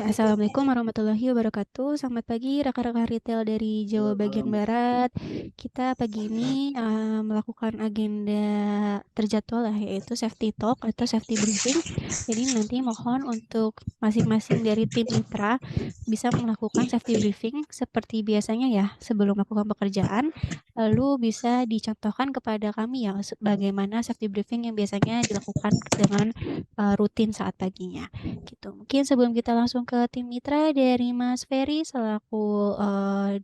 Assalamualaikum warahmatullahi wabarakatuh. Selamat pagi rekan-rekan retail dari Jawa bagian Barat. Kita pagi ini melakukan agenda terjadwal lah, yaitu safety talk atau safety briefing. Jadi nanti mohon untuk masing-masing dari tim mitra bisa melakukan safety briefing seperti biasanya ya sebelum melakukan pekerjaan. Lalu bisa dicontohkan kepada kami ya bagaimana safety briefing yang biasanya dilakukan dengan rutin saat paginya. Gitu. Mungkin sebelum kita langsung ke tim mitra dari Mas Ferry selaku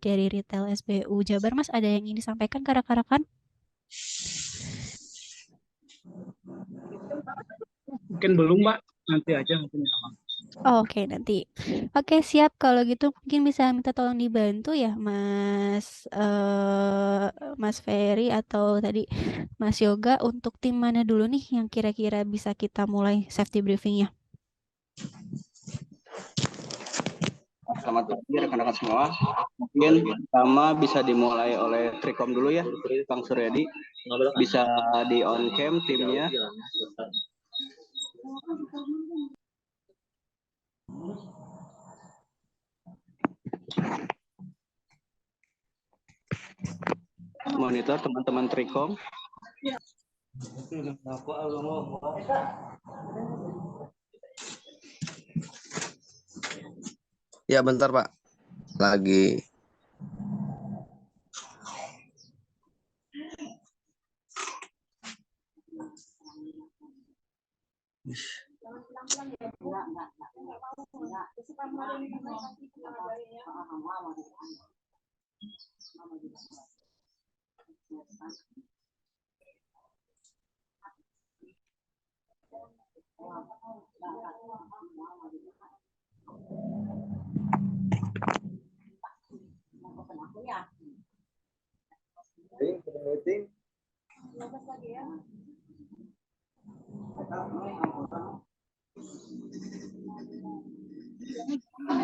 dari retail SBU Jabar, Mas ada yang ingin disampaikan ke rekan-rekan? Mungkin belum, Mbak. Nanti aja mungkin. Oke, nanti. Oke, siap. Kalau gitu mungkin bisa minta tolong dibantu ya, Mas Ferry atau tadi Mas Yoga untuk tim mana dulu nih yang kira-kira bisa kita mulai safety briefingnya? Selamat pagi rekan-rekan semua. Mungkin pertama bisa dimulai oleh Trikom dulu ya, Kang Suryadi. Bisa di on cam timnya. Monitor teman-teman Trikom. Ya bentar Pak, lagi.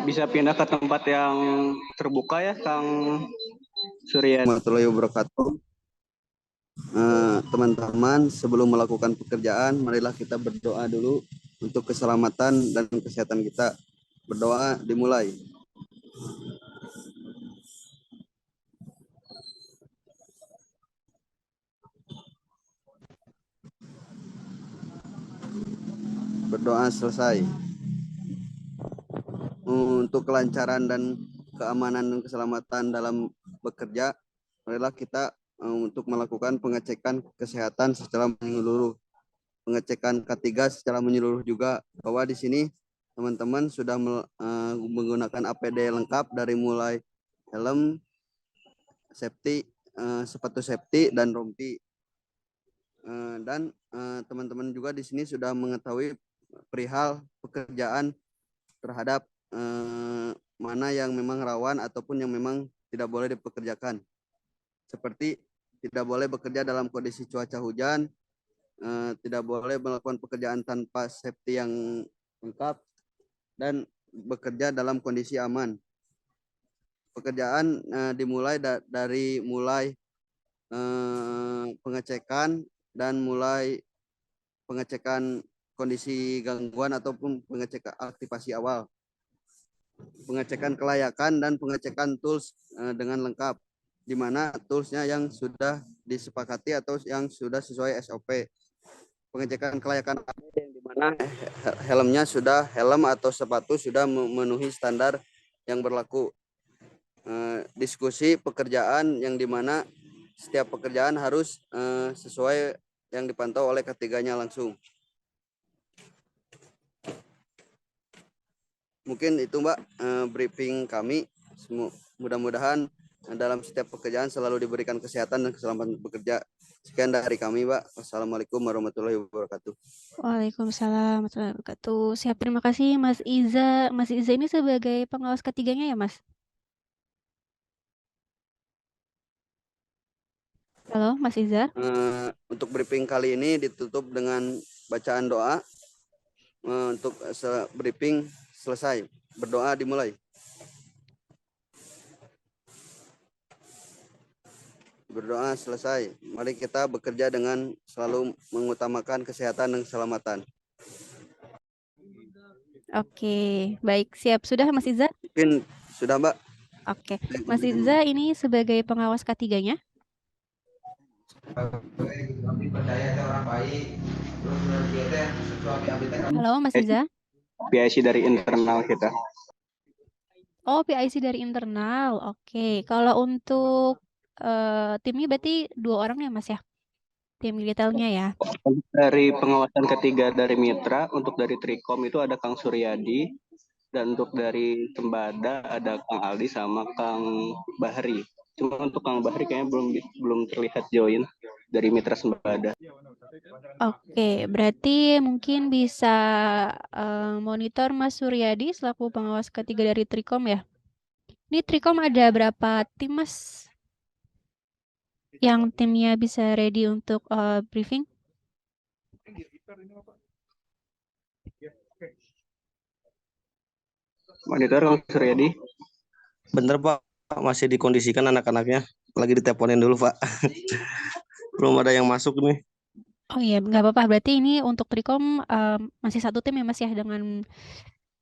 Bisa pindah ke tempat yang terbuka ya, Kang Suryadi. Warahmatullahi wabarakatuh. Teman-teman, sebelum melakukan pekerjaan, marilah kita berdoa dulu untuk keselamatan dan kesehatan kita. Berdoa dimulai. Berdoa selesai. Untuk kelancaran dan keamanan dan keselamatan dalam bekerja, marilah kita untuk melakukan pengecekan kesehatan secara menyeluruh. Pengecekan K3 secara menyeluruh juga, bahwa di sini teman-teman sudah menggunakan APD lengkap dari mulai helm, safety, sepatu safety dan rompi. Dan teman-teman juga di sini sudah mengetahui perihal pekerjaan terhadap mana yang memang rawan ataupun yang memang tidak boleh dipekerjakan. Seperti tidak boleh bekerja dalam kondisi cuaca hujan, tidak boleh melakukan pekerjaan tanpa safety yang lengkap, dan bekerja dalam kondisi aman. Pekerjaan dimulai dari mulai pengecekan dan mulai pengecekan kondisi gangguan ataupun pengecekan aktivasi awal, pengecekan kelayakan dan pengecekan tools dengan lengkap, di mana toolsnya yang sudah disepakati atau yang sudah sesuai SOP. Pengecekan kelayakan yang di mana helmnya sudah, helm atau sepatu sudah memenuhi standar yang berlaku. Diskusi pekerjaan yang di mana setiap pekerjaan harus sesuai yang dipantau oleh ketiganya langsung. Mungkin itu Mbak briefing kami. Mudah-mudahan dalam setiap pekerjaan selalu diberikan kesehatan dan keselamatan bekerja. Sekian dari kami, Mbak. Wassalamualaikum warahmatullahi wabarakatuh. Waalaikumsalam warahmatullahi wabarakatuh. Siap, terima kasih Mas Iza. Mas Iza ini sebagai pengawas ketiganya ya, Mas? Halo, Mas Iza. Untuk briefing kali ini ditutup dengan bacaan doa. Untuk briefing selesai. Berdoa dimulai. Berdoa selesai. Mari kita bekerja dengan selalu mengutamakan kesehatan dan keselamatan. Oke, baik, siap. Sudah Mas Iza? Mungkin sudah Mbak. Oke, Mas Iza ini sebagai pengawas ketiganya. Halo Mas Iza. PIC dari internal kita. Oh, PIC dari internal. Oke, kalau untuk timnya berarti 2 orang ya Mas ya? Tim detailnya ya. Dari pengawasan ketiga dari Mitra, untuk dari Trikom itu ada Kang Suryadi, dan untuk dari Sembada ada Kang Aldi sama Kang Bahri. Cuma untuk Kang Bahri kayaknya belum terlihat join dari Mitra Sembada. Oke, berarti mungkin bisa monitor Mas Suryadi selaku pengawas ketiga dari Trikom ya. Ini Trikom ada berapa tim Mas? Yang timnya bisa ready untuk briefing? Monitor Kang Suryadi. Bener Pak, masih dikondisikan anak-anaknya. Lagi diteleponin dulu Pak. Belum ada yang masuk nih. Oh iya, nggak apa-apa. Berarti ini untuk Trikom masih satu tim ya Mas ya dengan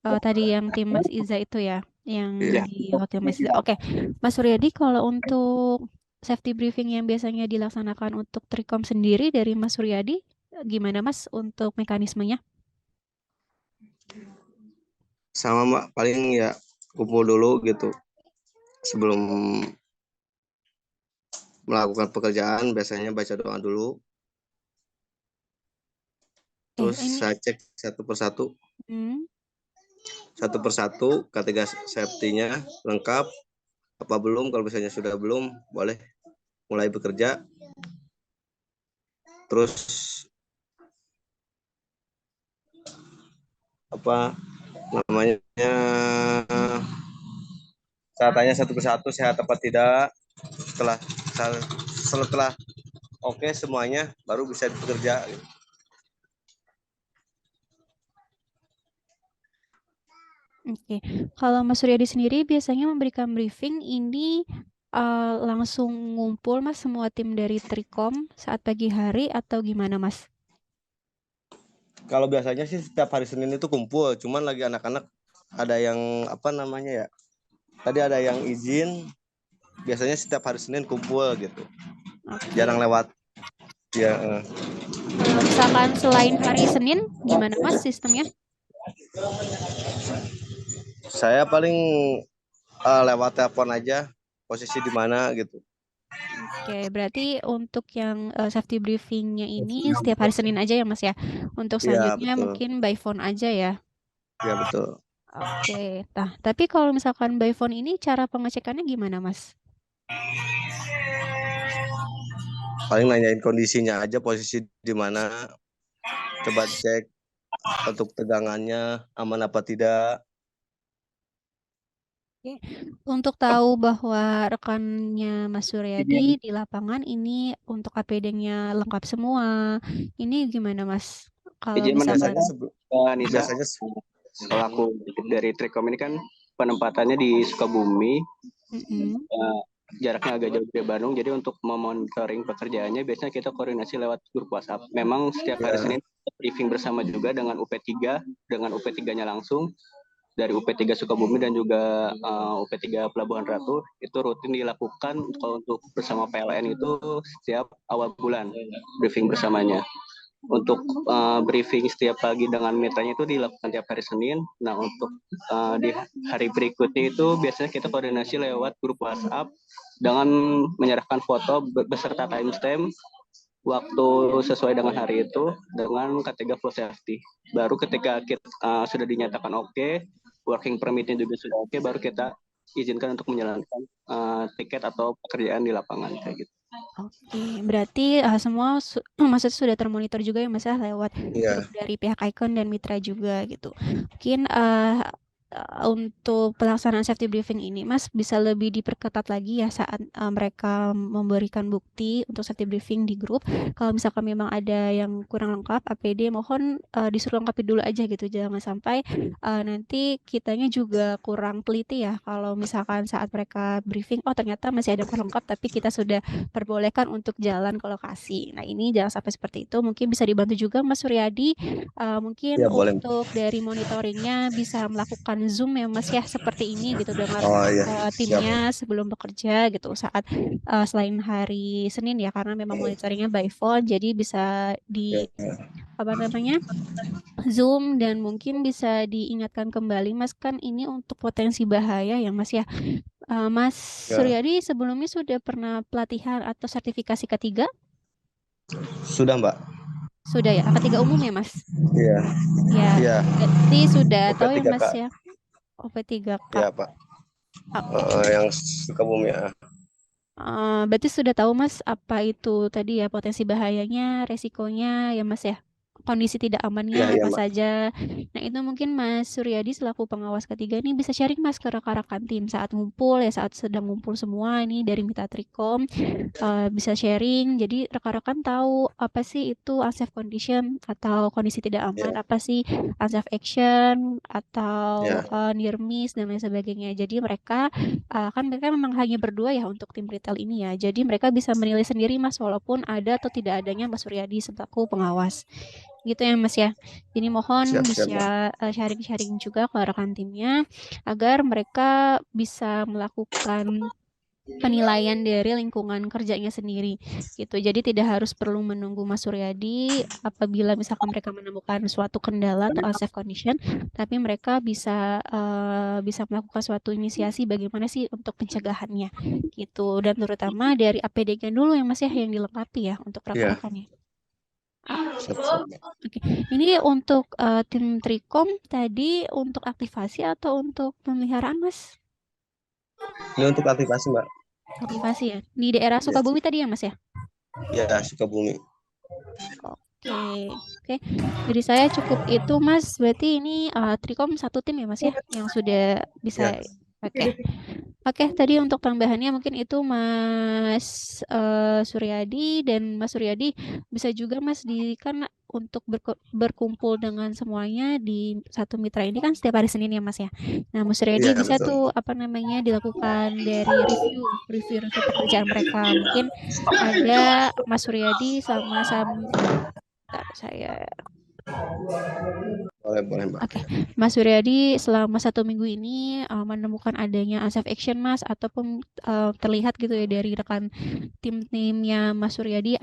tadi yang tim Mas Iza itu ya, yang Iya. di wakil Mas Iza. Oke, Mas Suryadi, kalau untuk safety briefing yang biasanya dilaksanakan untuk Trikom sendiri dari Mas Suryadi, gimana Mas untuk mekanismenya? Sama Mbak, paling ya kumpul dulu gitu. Sebelum melakukan pekerjaan, biasanya baca doa dulu. Terus Ini saya cek satu persatu. Satu persatu, ketiga safety-nya lengkap. Apa belum? Kalau misalnya sudah belum, boleh mulai bekerja. Terus apa namanya, saya tanya satu persatu sehat apa tidak. Setelah oke semuanya, baru bisa bekerja. Oke, kalau Mas Suryadi sendiri biasanya memberikan briefing ini langsung ngumpul Mas semua tim dari Trikom saat pagi hari atau gimana Mas? Kalau biasanya sih setiap hari Senin itu kumpul, cuman lagi anak-anak ada yang apa namanya ya, tadi ada yang izin, biasanya setiap hari Senin kumpul gitu. Jarang lewat ya. Misalkan selain hari Senin gimana Mas sistemnya? Saya paling lewat telepon aja, posisi di mana gitu. Oke, berarti untuk yang safety briefingnya ini setiap hari Senin aja ya Mas ya. Untuk selanjutnya betul. mungkin by phone aja ya. Ya betul. Oke, nah tapi kalau misalkan by phone ini cara pengecekannya gimana Mas? Paling nanyain kondisinya aja, posisi di mana, coba cek untuk tegangannya aman apa tidak. Oke. Untuk tahu bahwa rekannya Mas Suryadi di lapangan ini untuk APD-nya lengkap semua, ini gimana Mas? Kalau Izin misalkan biasanya selaku dari Trikom ini kan penempatannya di Sukabumi, jaraknya agak jauh dari Bandung, jadi untuk memonitoring pekerjaannya biasanya kita koordinasi lewat grup WhatsApp. Memang setiap hari Senin briefing bersama juga dengan UP3, dengan UP3-nya langsung dari UP3 Sukabumi dan juga UP3 Pelabuhan Ratu, itu rutin dilakukan kalau untuk bersama PLN itu setiap awal bulan briefing bersamanya. Untuk briefing setiap pagi dengan mitranya itu dilakukan tiap hari Senin. Nah, untuk di hari berikutnya itu biasanya kita koordinasi lewat grup WhatsApp dengan menyerahkan foto beserta timestamp, waktu sesuai dengan hari itu dengan kategori full safety. Baru ketika kita sudah dinyatakan oke, working permit-nya juga sudah oke, baru kita izinkan untuk menjalankan tiket atau pekerjaan di lapangan kayak gitu. Oke, berarti semua maksudnya sudah termonitor juga ya Mas lewat grup dari pihak Icon dan Mitra juga gitu. Mungkin untuk pelaksanaan safety briefing ini, Mas, bisa lebih diperketat lagi ya saat mereka memberikan bukti untuk safety briefing di grup. Kalau misalkan memang ada yang kurang lengkap APD, mohon disuruh lengkapi dulu aja gitu. Jangan sampai nanti kitanya juga kurang teliti ya. Kalau misalkan saat mereka briefing, oh ternyata masih ada kurang lengkap, tapi kita sudah perbolehkan untuk jalan ke lokasi. Nah ini jangan sampai seperti itu. Mungkin bisa dibantu juga Mas Suryadi. Mungkin Ya boleh. untuk dari monitoringnya bisa melakukan Zoom ya Mas ya seperti ini gitu dengan Oh iya, siap. timnya sebelum bekerja gitu saat selain hari Senin ya karena memang monitoringnya by phone jadi bisa di Ya. apa namanya Zoom dan mungkin bisa diingatkan kembali Mas kan ini untuk potensi bahaya ya Mas ya. Mas Ya. Suryadi sebelumnya sudah pernah pelatihan atau sertifikasi ketiga? Sudah Mbak. Sudah ya, ketiga umum ya Mas? Iya. Ya, Iya. berarti sudah tahu ya UP3K. Mas ya. OP3K. Ya Pak. Oke. Yang Sukabumi ya. Berarti sudah tahu Mas apa itu tadi ya potensi bahayanya, resikonya ya Mas ya. Kondisi tidak Iya amannya iya apa Mbak. saja. Nah, itu mungkin Mas Suryadi selaku pengawas ketiga ini bisa sharing Mas ke rekan-rekan tim saat ngumpul ya saat sedang ngumpul semua ini dari Mitra Trikom bisa sharing. Jadi rekan-rekan tahu apa sih itu unsafe condition atau kondisi tidak aman, Ya. apa sih unsafe action atau Ya. near miss dan lain sebagainya. Jadi mereka kan mereka memang hanya berdua ya untuk tim retail ini ya. Jadi mereka bisa menilai sendiri Mas walaupun ada atau tidak adanya Mas Suryadi selaku pengawas. Gitu ya Mas ya. Jadi mohon Siap siap Mbak. bisa sharing-sharing juga ke rekan timnya agar mereka bisa melakukan penilaian dari lingkungan kerjanya sendiri gitu. Jadi tidak harus perlu menunggu Mas Suryadi apabila misalkan mereka menemukan suatu kendala atau unsafe condition, tapi mereka bisa melakukan suatu inisiasi bagaimana sih untuk pencegahannya gitu. Dan terutama dari APD-nya dulu yang Mas ya yang dilengkapi ya untuk Iya. rekan-rekannya. Siap siap Mbak. Oke, ini untuk tim Trikom tadi untuk aktivasi atau untuk pemeliharaan Mas? Ini untuk aktivasi Mbak. Aktivasi ya. Di daerah Ya. Sukabumi tadi ya Mas ya? Ya Sukabumi. Oke, oke. Dari saya cukup itu, Mas. Berarti ini Trikom satu tim ya, Mas ya, yang sudah Ya. bisa. Oke, oke. Tadi untuk tambahannya mungkin itu Mas Suryadi dan Mas Suryadi bisa juga Mas di kan untuk berkumpul dengan semuanya di satu mitra ini kan setiap hari Senin ya, Mas ya. Nah, Mas Iya Suryadi bisa betul. tuh apa namanya dilakukan dari review pekerjaan mereka. Mungkin ada Mas Suryadi sama-sama. Bentar, saya Boleh boleh Mbak. Oke, Mas Suryadi selama 1 minggu ini menemukan adanya unsafe action Mas ataupun terlihat gitu ya dari rekan tim-timnya Mas Suryadi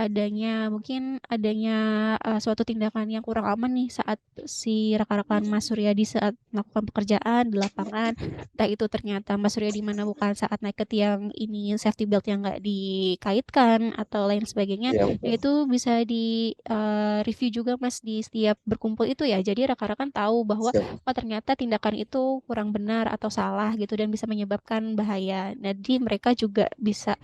mungkin adanya suatu tindakan yang kurang aman nih saat si rekan-rekan Mas Suryadi saat melakukan pekerjaan di lapangan. Entah itu ternyata Mas Suryadi menemukan saat naik ke tiang ini safety belt yang nggak dikaitkan atau lain sebagainya. Iya Nah, betul. itu bisa di review juga Mas di setiap berkumpul itu ya. Jadi rekan-rekan tahu bahwa Siap. oh ternyata tindakan itu kurang benar atau salah gitu dan bisa menyebabkan bahaya. Jadi mereka juga bisa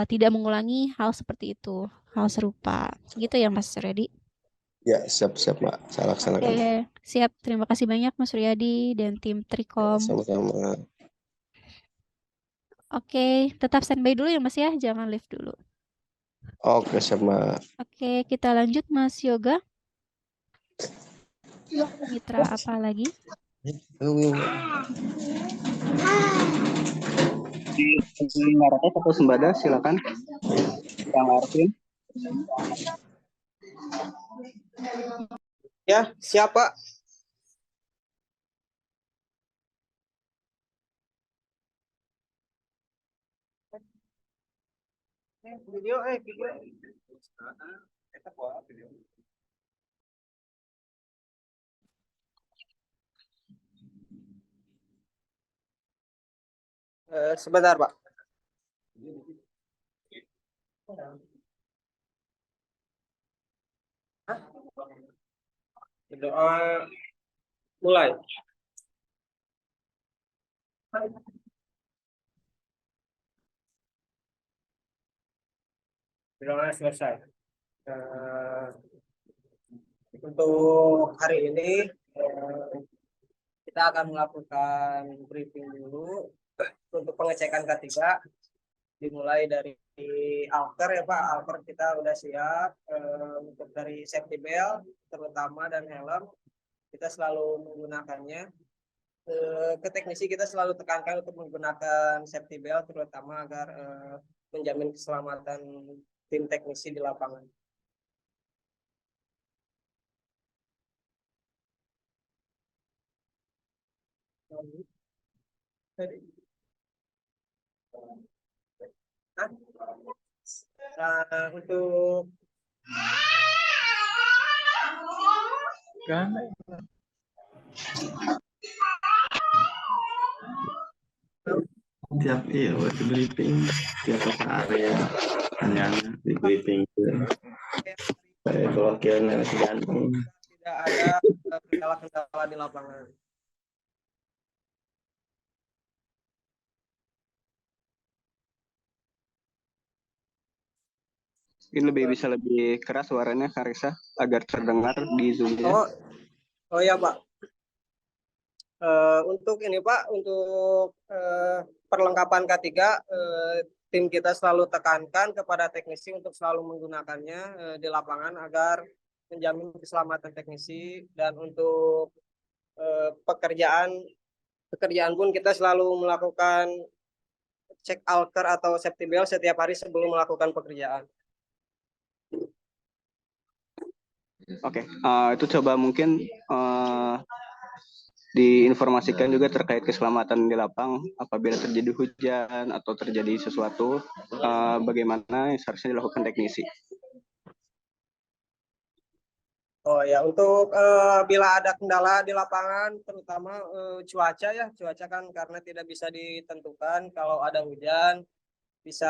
tidak mengulangi hal seperti itu, hal serupa. Gitu ya Mas Suryadi. Ya siap siap Mbak. Saya Oke, laksanakan. siap. Terima kasih banyak Mas Suryadi dan tim Ya, Trikom. sama-sama. Oke, tetap standby dulu ya Mas ya, jangan live dulu. Oke siap Mbak. Oke, kita lanjut Mas Yoga. Mitra apa lagi? Di Maroket atau Sembada, silakan. Yang Arvin. Ya, siapa? Video, video. Sebentar, Pak. Doa mulai. Doa selesai. Untuk hari ini kita akan melakukan briefing dulu untuk pengecekan K3, dimulai dari alker ya Pak. Alker kita udah siap, untuk dari safety belt terutama dan helm kita selalu menggunakannya. Ke teknisi kita selalu tekankan untuk menggunakan safety belt terutama agar menjamin keselamatan tim teknisi di lapangan. Nah, untuk tiap waktu briefing tiap area hanya di briefing saya perwakilan gantung tidak ada kendala-kendala di lapangan. Ini bisa lebih keras suaranya Karisa agar terdengar di Zoom-nya. Oh ya Pak. Untuk ini Pak, untuk perlengkapan K3, tim kita selalu tekankan kepada teknisi untuk selalu menggunakannya di lapangan agar menjamin keselamatan teknisi. Dan untuk pekerjaan pun kita selalu melakukan cek alker atau safety belt setiap hari sebelum melakukan pekerjaan. Oke, itu coba mungkin diinformasikan juga terkait keselamatan di lapang apabila terjadi hujan atau terjadi sesuatu, bagaimana yang seharusnya dilakukan teknisi. Oh ya, untuk bila ada kendala di lapangan, terutama cuaca ya, cuaca kan karena tidak bisa ditentukan. Kalau ada hujan, bisa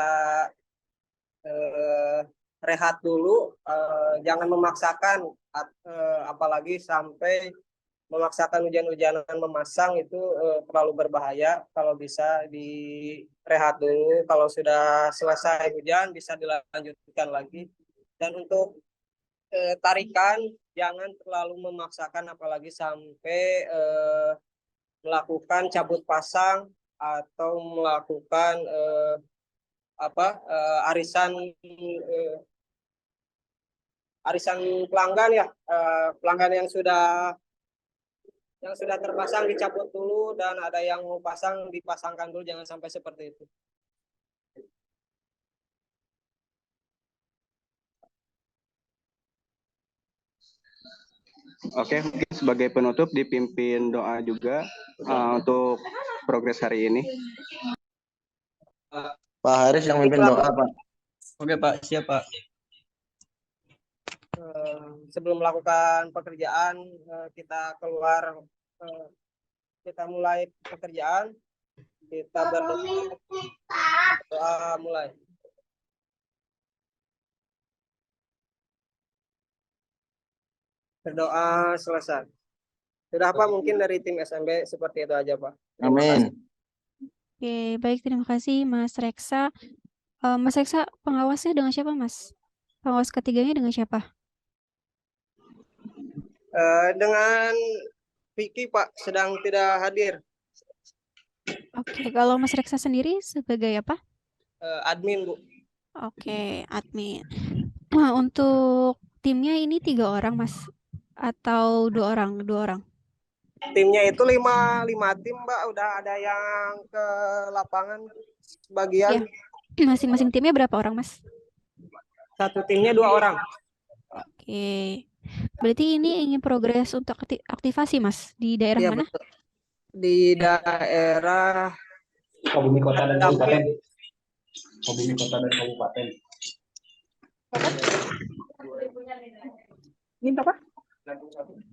rehat dulu, jangan memaksakan, apalagi sampai memaksakan hujan-hujanan memasang itu terlalu berbahaya. Kalau bisa direhat dulu, kalau sudah selesai hujan bisa dilanjutkan lagi. Dan untuk tarikan jangan terlalu memaksakan, apalagi sampai melakukan cabut pasang atau melakukan arisan pelanggan ya, pelanggan yang sudah terpasang dicabut dulu, dan ada yang mau pasang dipasangkan dulu, jangan sampai seperti itu. Oke, mungkin sebagai penutup dipimpin doa juga untuk progres hari ini. Pak Haris yang mimpin doa, Pak. Oke Pak, siap Pak. Sebelum melakukan pekerjaan, kita keluar, kita mulai pekerjaan, kita berdoa mulai. Berdoa selesai. Sudah Pak, mungkin dari tim SMB seperti itu aja Pak. Amin. Oke, baik, terima kasih Mas Reksa. Mas Reksa, pengawasnya dengan siapa Mas? Pengawas ketiganya dengan siapa? Dengan Vicky Pak, sedang tidak hadir. Oke, kalau Mas Reksa sendiri sebagai apa? Admin Bu. Oke, admin. Nah, untuk timnya ini 3 orang Mas? Atau 2 orang? 2 orang. Timnya itu 5 tim Mbak, udah ada yang ke lapangan sebagian. Ya. Masing-masing timnya berapa orang Mas? Satu timnya 2 orang. Oke. Berarti ini ingin progres untuk aktivasi Mas di daerah Ya, mana? betul. Di daerah Sukabumi Kota dan Kabupaten. Sukabumi Kota dan Kabupaten. Ini apa?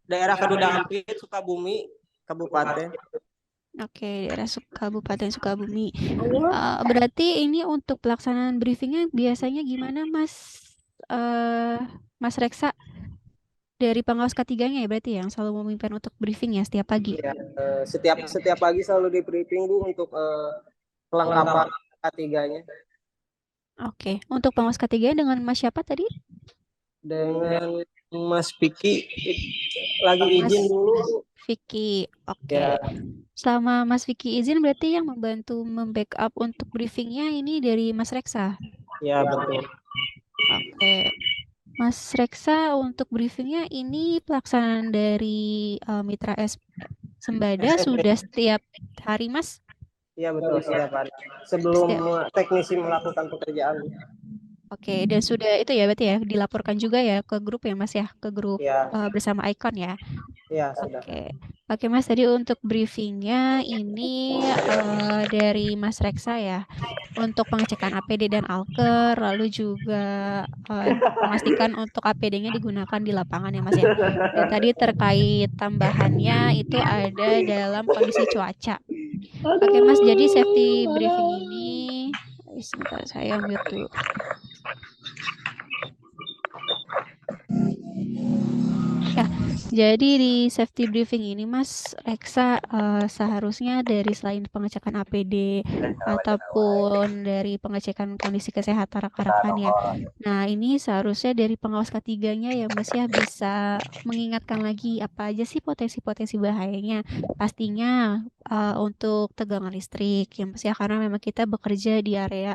Daerah Kadudampit, Sukabumi, Kabupaten. Oke, daerah Kabupaten Sukabumi. Berarti ini untuk pelaksanaan briefingnya biasanya gimana Mas? Mas Reksa dari pengawas ketiganya ya berarti yang selalu memimpin untuk briefing ya setiap pagi. Ya, setiap pagi selalu di briefing Bu untuk pelengkapan K3-nya. Oke, untuk pengawas ketiganya dengan Mas siapa tadi? Dengan Mas Vicky lagi Mas izin dulu. Vicky, oke. Ya, Selama Mas Vicky izin berarti yang membantu membackup untuk briefingnya ini dari Mas Reksa. ya betul. Oke. Mas Reksa untuk briefingnya ini pelaksanaan dari Mitra Sembada SMP. sudah setiap hari Mas? Iya betul setiap hari. Sebelum Setiap. teknisi melakukan pekerjaan. Oke, dan sudah itu ya berarti ya dilaporkan juga ya ke grup ya Mas ya, ke grup Ya, bersama Icon ya. ya sudah. Oke. Oke Mas, tadi untuk briefingnya ini dari Mas Reksa ya. Untuk pengecekan APD dan Alker, lalu juga memastikan untuk APD-nya digunakan di lapangan ya Mas ya. Dan tadi terkait tambahannya itu ada dalam kondisi cuaca. Oke Mas, jadi safety briefing ini, sebentar saya mute dulu. Ya, jadi di safety briefing ini Mas Reksa seharusnya dari selain pengecekan APD ataupun dari pengecekan kondisi kesehatan rekan-rekan ya. Nah, ini seharusnya dari pengawas ketiganya ya Mas ya bisa mengingatkan lagi apa aja sih potensi-potensi bahayanya. Pastinya untuk tegangan listrik ya Mas ya, karena memang kita bekerja di area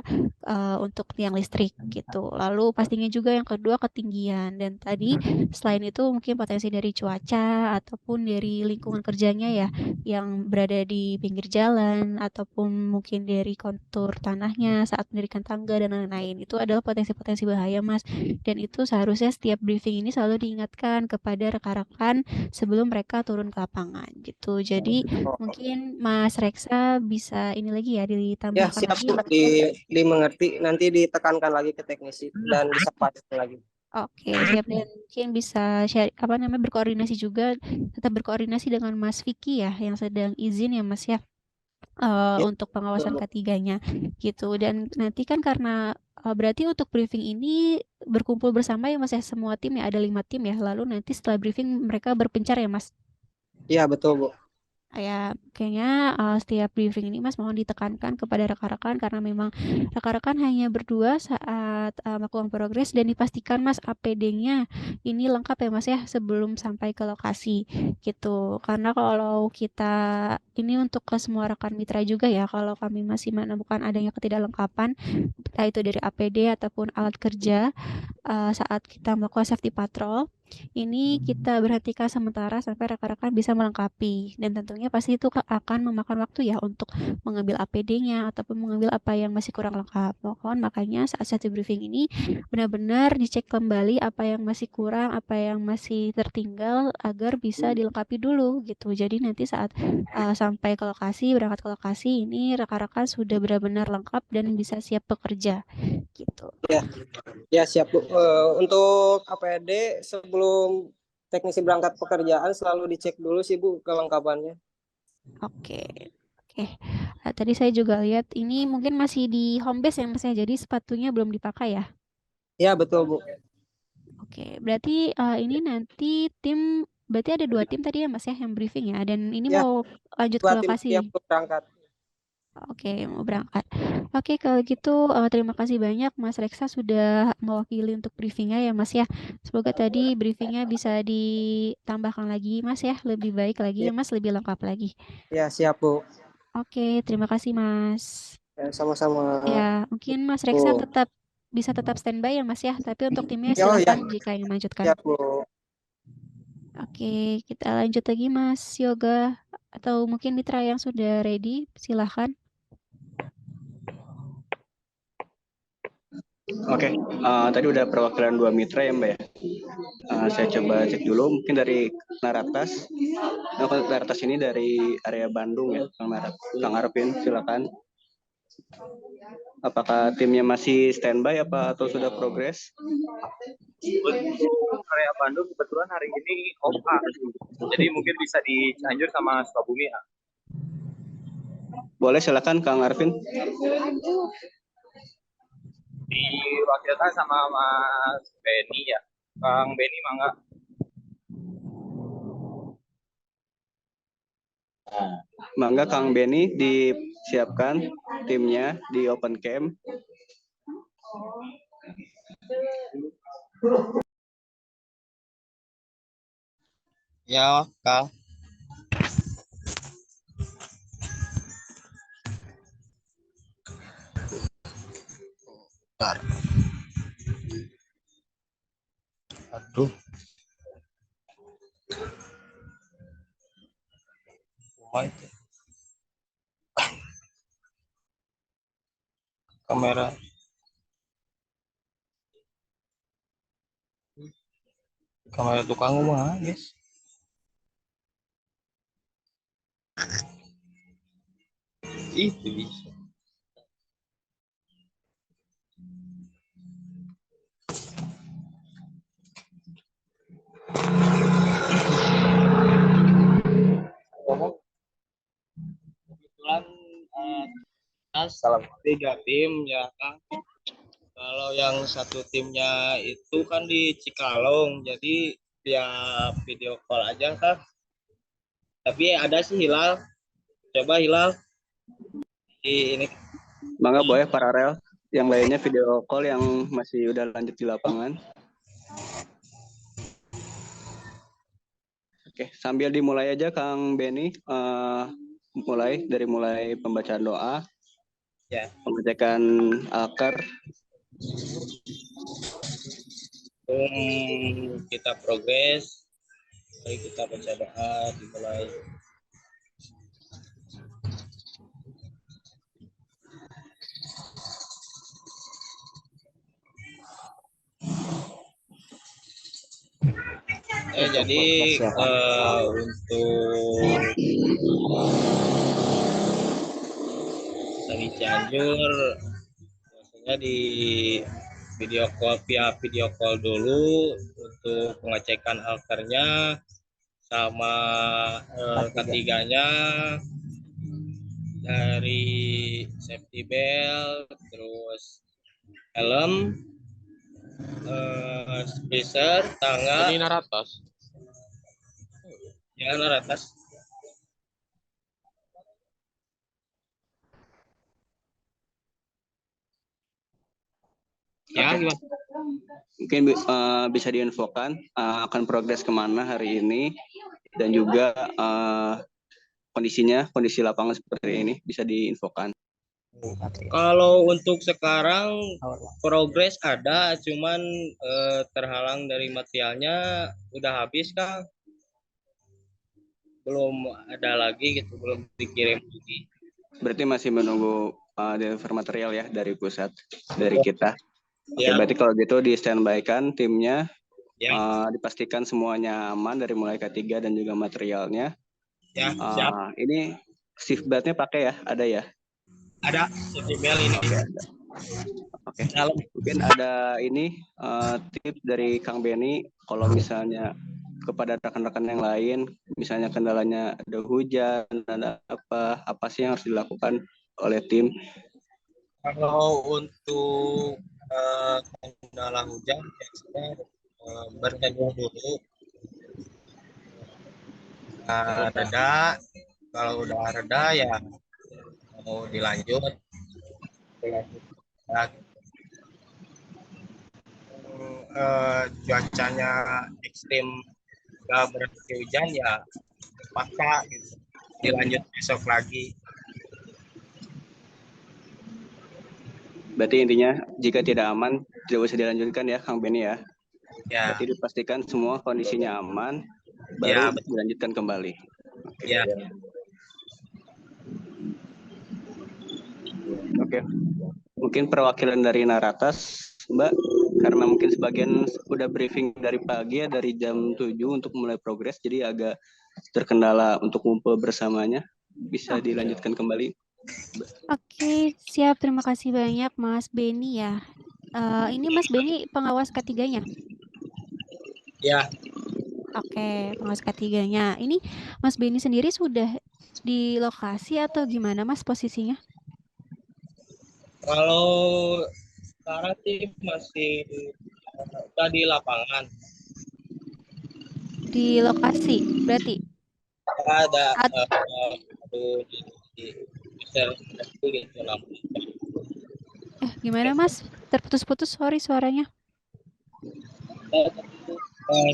untuk tiang listrik gitu. Lalu pastinya juga yang kedua ketinggian, dan tadi selain itu mungkin potensi dari cuaca ataupun dari lingkungan kerjanya ya yang berada di pinggir jalan ataupun mungkin dari kontur tanahnya saat mendirikan tangga dan lain-lain. Itu adalah potensi-potensi bahaya Mas. Dan itu seharusnya setiap briefing ini selalu diingatkan kepada rekan-rekan sebelum mereka turun ke lapangan gitu. Jadi mungkin Mas Reksa bisa ini lagi ya Ya ditambahkan siap lagi. Bu. Dimengerti. Nanti ditekankan lagi ke teknisi dan disampaikan lagi. Oke, siap, dan mungkin bisa share apa namanya berkoordinasi juga, tetap berkoordinasi dengan Mas Vicky ya yang sedang izin ya Mas ya Ya, untuk pengawasan betul, Bu. ketiganya gitu. Dan nanti kan karena berarti untuk briefing ini berkumpul bersama ya Mas ya, semua tim ya, ada 5 tim ya. Lalu nanti setelah briefing mereka berpencar ya Mas. Iya betul Bu. Ya, kayaknya setiap briefing ini Mas mohon ditekankan kepada rekan-rekan karena memang rekan-rekan hanya berdua saat melakukan progres, dan dipastikan Mas APD-nya ini lengkap ya Mas ya sebelum sampai ke lokasi gitu. Karena kalau kita ini untuk ke semua rekan mitra juga ya, kalau kami masih menemukan adanya ketidaklengkapan entah itu dari APD ataupun alat kerja saat kita melakukan safety patrol, ini kita berhentikan sementara sampai rekan-rekan bisa melengkapi, dan tentunya pasti itu akan memakan waktu ya untuk mengambil APD-nya ataupun mengambil apa yang masih kurang lengkap. Mohon makanya saat safety briefing ini benar-benar dicek kembali apa yang masih kurang, apa yang masih tertinggal agar bisa dilengkapi dulu gitu. Jadi nanti saat sampai ke lokasi, berangkat ke lokasi, ini rekan-rekan sudah benar-benar lengkap dan bisa siap bekerja gitu. Ya siap Bu. Untuk APD sebelum teknisi berangkat pekerjaan selalu dicek dulu sih Bu kelengkapannya. Oke. Oke. Tadi saya juga lihat ini mungkin masih di home base ya Mas ya. Jadi sepatunya belum dipakai ya. Ya betul Bu. Oke. Berarti ini nanti tim berarti ada 2 tim tadi ya Mas ya yang briefing ya. Dan ini Ya, mau lanjut ke 2 tim siap lokasi. berangkat. Oke, mau berangkat. Oke, kalau gitu terima kasih banyak Mas Reksa sudah mewakili untuk briefingnya ya Mas ya. Semoga tadi briefingnya bisa ditambahkan lagi Mas ya, lebih baik lagi ya Ya, Mas, lebih lengkap lagi. ya siap Bu. Oke, terima kasih Mas. Ya, sama-sama Ya, mungkin Mas Reksa Bu. bisa tetap standby ya Mas ya. Tapi untuk timnya Ya, oh ya, silahkan jika ingin melanjutkan. siap Bu. Oke, kita lanjut lagi Mas Yoga. Atau mungkin mitra yang sudah ready, silahkan. Oke, tadi udah perwakilan 2 mitra ya Mbak ya. Saya coba cek dulu mungkin dari Naratas. Nah, Naratas ini dari area Bandung ya, Kang Arvin silakan. Apakah timnya masih standby atau sudah progres? Untuk area Bandung kebetulan hari ini OA, jadi mungkin bisa di Cianjur sama Sukabumi ya. Boleh silakan Kang Arvin. Diwakilkan sama Mas Benny ya, Kang Benny mangga. Mangga Kang Benny disiapkan timnya di open cam. Ya, Kak. Bentar. Aduh. Kumaha kamera. Kamera tukang mah, guys. Itu bisa. Kebetulan salah tiga tim ya Kang. Kalau yang satu timnya itu kan di Cikalong, jadi via video call aja Kang. Tapi ada sih Hilal. Coba Hilal. Ini Mangga boleh paralel. Yang lainnya video call yang masih udah lanjut di lapangan. Oke, sambil dimulai aja Kang Benny. Mulai pembacaan doa. ya, Pengecekan akar. kita progres. Mari kita baca doa dimulai. Jadi untuk dari Cianjur biasanya di via video call dulu untuk pengecekan alkernya sama ketiganya dari safety belt, terus helm, spacer, tangga. Ini naratas. Ya, naratas. Ya, gimana? Mungkin bisa diinfokan akan progres kemana hari ini dan juga kondisi lapangan seperti ini bisa diinfokan. Kalau untuk sekarang progres ada, cuman terhalang dari materialnya udah habis Kang. Belum ada lagi gitu, belum dikirim lagi. Berarti masih menunggu deliver material ya dari pusat, dari kita. Oke, Ya. berarti kalau gitu di standby-kan timnya, Ya. dipastikan semuanya aman dari mulai K3 dan juga materialnya. Ya, siap. Ini shift belt-nya pakai ya? Ada ya? Ada safety belt ini. Oke. Mungkin ada ini tips dari Kang Benny kalau misalnya kepada rekan-rekan yang lain, misalnya kendalanya ada hujan, ada apa sih yang harus dilakukan oleh tim? Kalau untuk kendala hujan biasanya berteduh dulu. Reda, kalau udah reda ya mau dilanjut. Cuacanya ekstrim nggak berhenti hujan ya paksa gitu, dilanjut besok lagi. Berarti intinya jika tidak aman tidak usah dilanjutkan ya Kang Benny ya. Ya. Berarti dipastikan semua kondisinya aman baru Ya, dilanjutkan kembali. Ya. Oke. Mungkin perwakilan dari Naratas, Mbak, karena mungkin sebagian udah briefing dari pagi ya, dari jam 7 untuk mulai progres, jadi agak terkendala untuk ngumpul bersamanya. Bisa dilanjutkan kembali. Oke, siap. Terima kasih banyak Mas Benny ya. Ini Mas Benny pengawas ketiganya? Ya. Oke, pengawas ketiganya. Ini Mas Benny sendiri sudah di lokasi atau gimana Mas posisinya? Kalau sekarang sih masih di lapangan. Di lokasi berarti? Ada gitu namanya. Gimana Mas? Terputus-putus, sorry suaranya.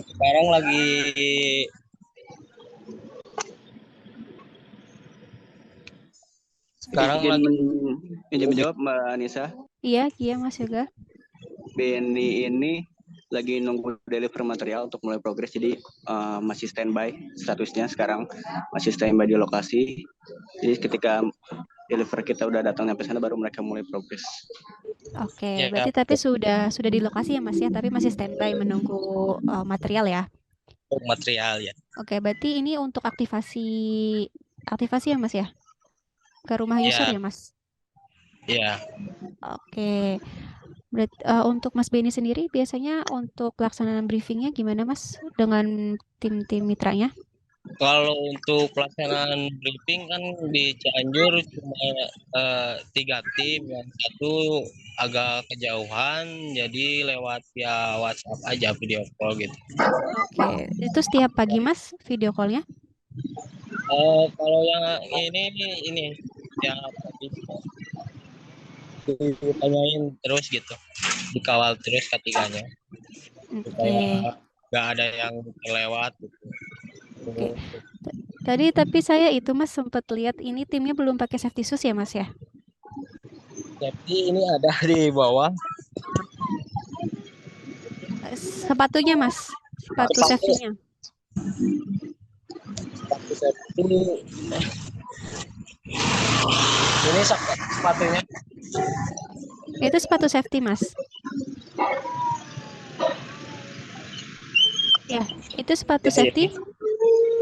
Sekarang lagi Sekarang Izin, lagi izin menjawab Mbak Anissa. Iya, Mas Yoga. BNI ini lagi nunggu deliver material untuk mulai progres, jadi masih standby statusnya sekarang, masih standby di lokasi. Jadi ketika deliver kita udah datang sampai sana baru mereka mulai progres. Oke, ya berarti tapi sudah di lokasi ya Mas ya, tapi masih standby menunggu material ya. material ya. Oke, berarti ini untuk aktivasi ya Mas ya, ke rumah user Ya, ya Mas. ya. Oke, berarti untuk Mas Beni sendiri biasanya untuk pelaksanaan briefingnya gimana Mas dengan tim-tim mitranya? Kalau untuk pelaksanaan briefing kan di Cianjur cuma 3 tim, yang satu agak kejauhan, jadi lewat via WhatsApp aja video call gitu. Oke, itu setiap pagi Mas video call-nya? Kalau yang ini yang ditanyain terus gitu, dikawal terus ketiganya supaya Oke. nggak ada yang terlewat gitu. Oke. Tapi saya itu Mas sempat lihat ini timnya belum pakai safety shoes ya Mas ya? Jadi ini ada di bawah. Sepatunya Mas, sepatu safety-nya. Sepatu safety ini sepatunya. Itu sepatu safety Mas. Ya, itu sepatu safety.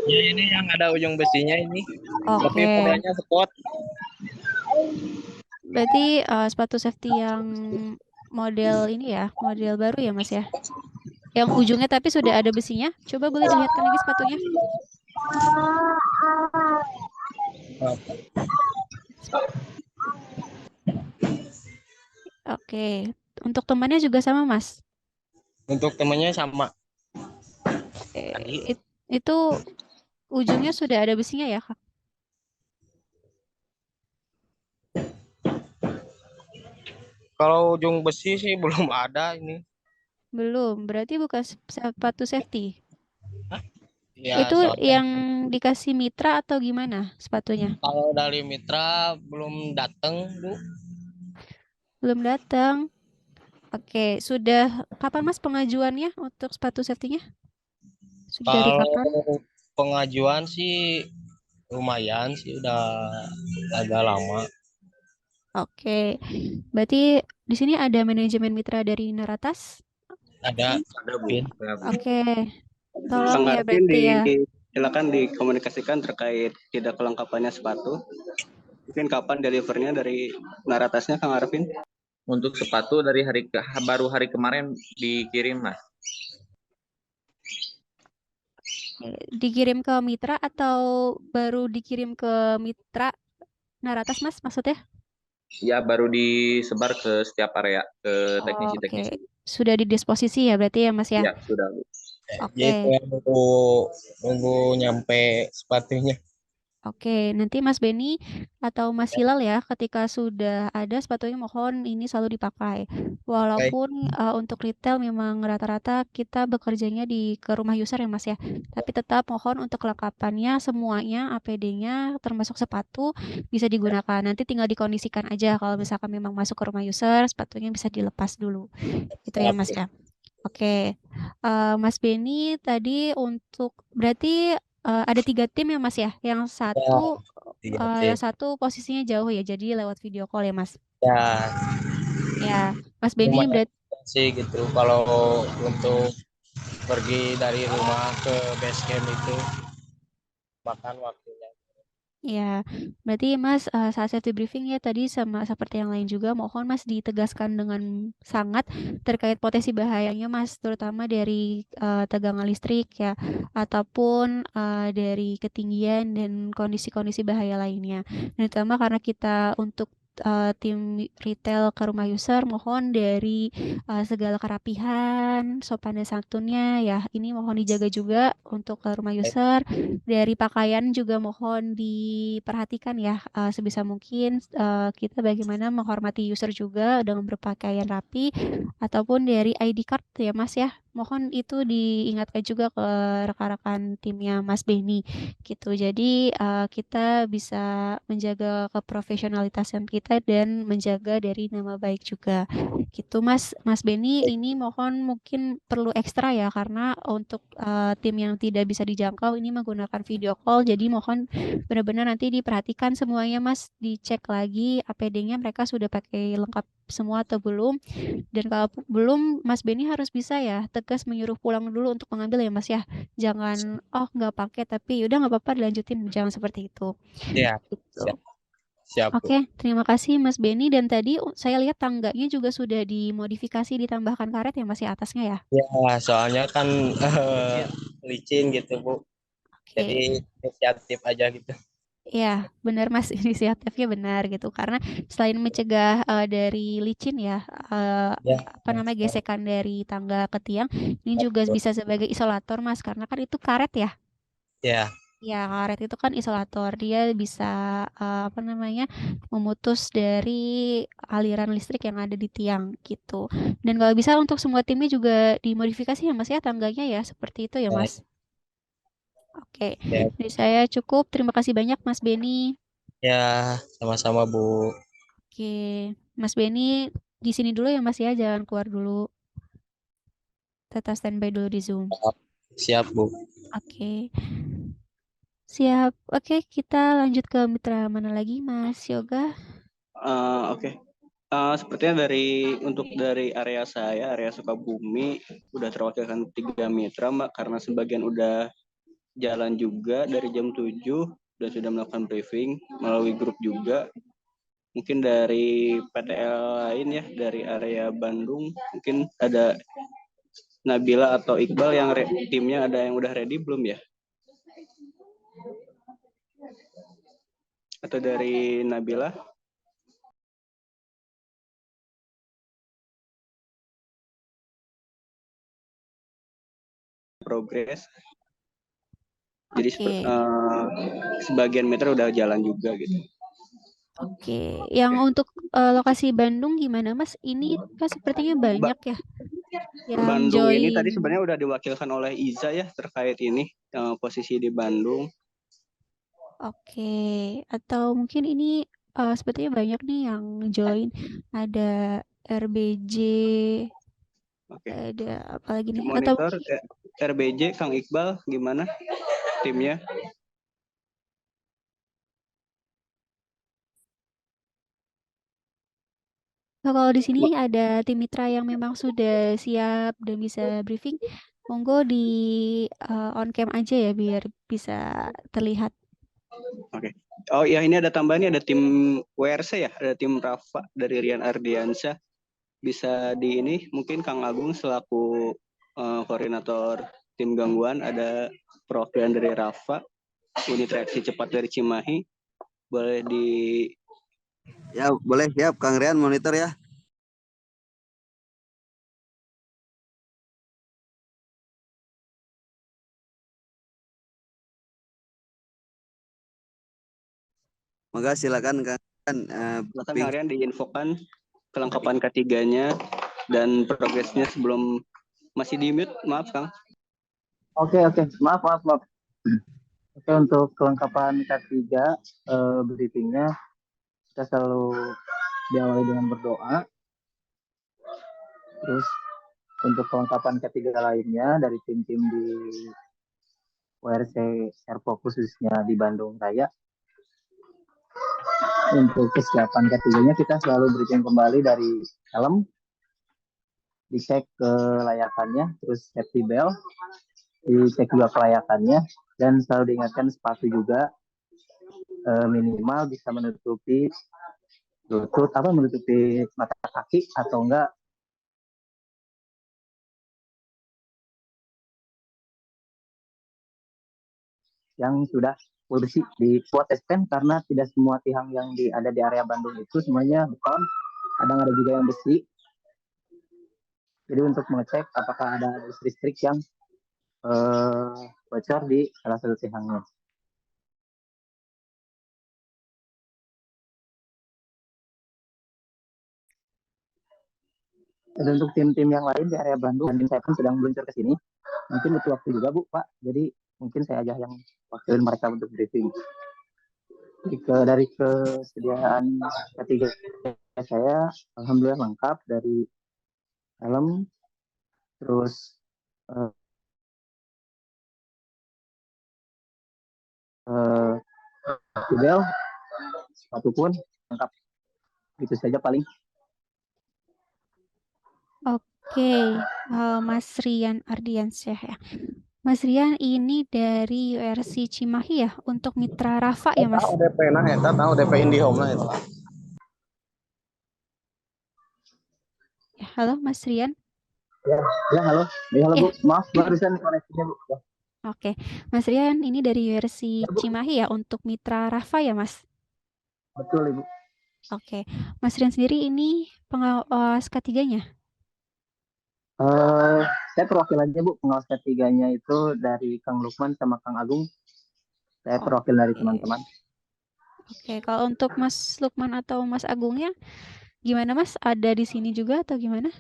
Ya ini yang ada ujung besinya ini. Tapi Oke. modalnya sport. Berarti sepatu safety yang model ini ya, model baru ya Mas ya? Yang ujungnya tapi sudah ada besinya. Coba boleh dilihatkan lagi sepatunya. Oke, untuk temannya juga sama Mas? Untuk temannya sama. Itu ujungnya sudah ada besinya ya Kak? Kalau ujung besi sih belum ada ini. Belum, berarti bukan sepatu safety. Ya, Itu soalnya yang dikasih mitra atau gimana sepatunya? kalau dari mitra belum datang, Bu. Belum datang. Oke, sudah kapan Mas pengajuannya untuk sepatu safety-nya? Sudah dari kapan? Kalau pengajuan sih lumayan sih, udah agak lama. Oke, berarti di sini ada manajemen mitra dari Naratas? Ada Bu. Oke, tolong Kang ya Arvin, berarti ya. silakan dikomunikasikan terkait tidak kelengkapannya sepatu. Mungkin kapan delivernya dari Naratasnya, Kang Arvin? Untuk sepatu dari baru hari kemarin dikirim, Mas. Dikirim ke mitra atau baru dikirim ke mitra Naratas Mas maksudnya? Ya, baru disebar ke setiap area, ke Oke, teknisi-teknisi. sudah didisposisi ya berarti ya Mas ya? Ya, sudah, Bu. Oke. Jadi nunggu nyampe sepatunya. Oke, nanti Mas Beni atau Mas Hilal ya, ketika sudah ada sepatunya mohon ini selalu dipakai. Walaupun untuk retail memang rata-rata kita bekerjanya ke rumah user ya Mas ya. Tapi tetap mohon untuk kelengkapannya semuanya, APD-nya termasuk sepatu bisa digunakan. Nanti tinggal dikondisikan aja kalau misalkan memang masuk ke rumah user, sepatunya bisa dilepas dulu. Gitu ya Mas ya. Oke, Mas Beni tadi untuk berarti ada 3 tim ya Mas ya. Yang satu posisinya jauh ya, jadi lewat video call ya Mas. Ya, Ya, Mas Beni lumayan berarti sih gitu kalau untuk pergi dari rumah ke base camp itu makan waktunya. ya, berarti Mas saat safety briefing ya tadi sama seperti yang lain juga mohon Mas ditegaskan dengan sangat terkait potensi bahayanya Mas, terutama dari tegangan listrik ya ataupun dari ketinggian dan kondisi-kondisi bahaya lainnya. Dan terutama karena kita untuk tim retail ke rumah user mohon dari segala kerapihan, sopan dan santunnya ya ini mohon dijaga juga untuk ke rumah user. Dari pakaian juga mohon diperhatikan ya sebisa mungkin kita bagaimana menghormati user juga dengan berpakaian rapi ataupun dari ID card ya Mas ya mohon itu diingatkan juga ke rekan-rekan timnya Mas Beni gitu. Jadi kita bisa menjaga keprofesionalitasan kita dan menjaga dari nama baik juga gitu Mas Beni. Ini mohon mungkin perlu ekstra ya karena untuk tim yang tidak bisa dijangkau ini menggunakan video call. Jadi mohon benar-benar nanti diperhatikan semuanya Mas, dicek lagi APD-nya mereka sudah pakai lengkap semua atau belum. Dan kalau belum, Mas Beni harus bisa ya tegas menyuruh pulang dulu untuk mengambil ya Mas ya. Jangan oh nggak pakai tapi udah nggak apa-apa dilanjutin, jangan seperti itu. Ya, Gitu. siap, siap Bu. Oke, terima kasih Mas Beni. Dan tadi saya lihat tangganya juga sudah dimodifikasi ditambahkan karet ya Mas ya atasnya ya. Ya, soalnya kan licin gitu Bu. Oke. Jadi inisiatif aja gitu. Ya, benar Mas, inisiatifnya benar gitu. Karena selain mencegah dari licin ya, Ya, apa namanya gesekan dari tangga ke tiang, ini juga bisa sebagai isolator Mas, karena kan itu karet ya. ya, Ya, karet itu kan isolator. Dia bisa apa namanya memutus dari aliran listrik yang ada di tiang gitu. Dan kalau bisa untuk semua timnya juga dimodifikasi ya Mas ya tangganya ya, seperti itu ya ya, Mas. Oke, ya, dari saya cukup. Terima kasih banyak Mas Beni. ya, sama-sama Bu. Oke, Mas Beni di sini dulu ya Mas ya, jangan keluar dulu. Tetap standby dulu di Zoom. Siap Bu. Oke, siap. Oke, kita lanjut ke mitra mana lagi, Mas Yoga? Oke. Sepertinya untuk dari area saya, area Sukabumi, udah terwakilkan 3 mitra, Mbak, karena sebagian udah jalan juga dari jam 7 dan sudah melakukan briefing melalui grup juga. Mungkin dari PTL lain ya, dari area Bandung, mungkin ada Nabila atau Iqbal yang timnya ada yang udah ready belum ya? Atau dari Nabila? Progres. Jadi sebagian meter udah jalan juga gitu. Oke, yang untuk lokasi Bandung gimana Mas? Ini kan sepertinya banyak ya yang Bandung join. ini tadi sebenarnya udah diwakilkan oleh Iza ya terkait ini posisi di Bandung. Oke, atau mungkin ini sepertinya banyak nih yang join. Ada RBJ, Oke. ada apa lagi nih? Atau Monitor RBJ Kang Iqbal gimana timnya? kalau di sini ada tim mitra yang memang sudah siap dan bisa briefing, monggo di on cam aja ya biar bisa terlihat. Oke. Oh ya, ini ada tambahan, ada tim WRC ya, ada tim Rafa dari Rian Ardiansyah. Bisa di ini mungkin Kang Agung selaku koordinator tim gangguan, ada perwakilan dari Rafa, unit reaksi cepat dari Cimahi. Boleh di Ya, boleh siap Kang Rian monitor ya. Maka silakan Kang silakan Kang Rian diinfokan kelengkapan ketiganya dan progresnya sebelum masih di mute, maaf Kang. Oke, maaf. Oke, untuk kelengkapan K3 briefingnya kita selalu diawali dengan berdoa. Terus untuk kelengkapan K3 lainnya dari tim-tim di WRC Serpo khususnya di Bandung Raya. Untuk kesiapan K3-nya kita selalu briefing kembali dari helm, dicek kelayakannya, terus safety belt, dicek juga kelayakannya, dan selalu diingatkan sepatu juga minimal bisa menutupi lutut, menutupi mata kaki atau enggak yang sudah full besi dibuat stand karena tidak semua tiang yang ada di area Bandung itu semuanya beton, kadang ada juga yang besi. Jadi untuk mengecek apakah ada listrik yang bocor di salah satu tiangnya. Dan untuk tim-tim yang lain di area Bandung, tim saya pun sedang meluncur ke sini. Mungkin butuh waktu juga Bu, Pak. Jadi mungkin saya aja yang wakilin mereka untuk briefing. Dari kesediaan ketiga saya, alhamdulillah lengkap dari helm, terus uh, bel, sepatu pun lengkap. Itu saja paling. Oke, Mas Rian Ardiansyah ya. Mas Rian ini dari URC Cimahi ya untuk Mitra Rafa ya Mas? DP nah eta tahu DP IndiHome lah itu. Ya, halo Mas Rian. Ya halo. Ya halo Bu. Maaf barusan koneksinya Bu. Ya. Oke, Mas Rian ini dari URC Cimahi ya untuk Mitra Rafa ya Mas? Betul Ibu. Oke, Mas Rian sendiri ini pengawas ketiganya? Saya perwakilannya Bu, pengawas ketiganya itu dari Kang Lukman sama Kang Agung. Saya perwakil dari teman-teman. Oke, kalau untuk Mas Lukman atau Mas Agungnya gimana Mas? Ada di sini juga atau gimana?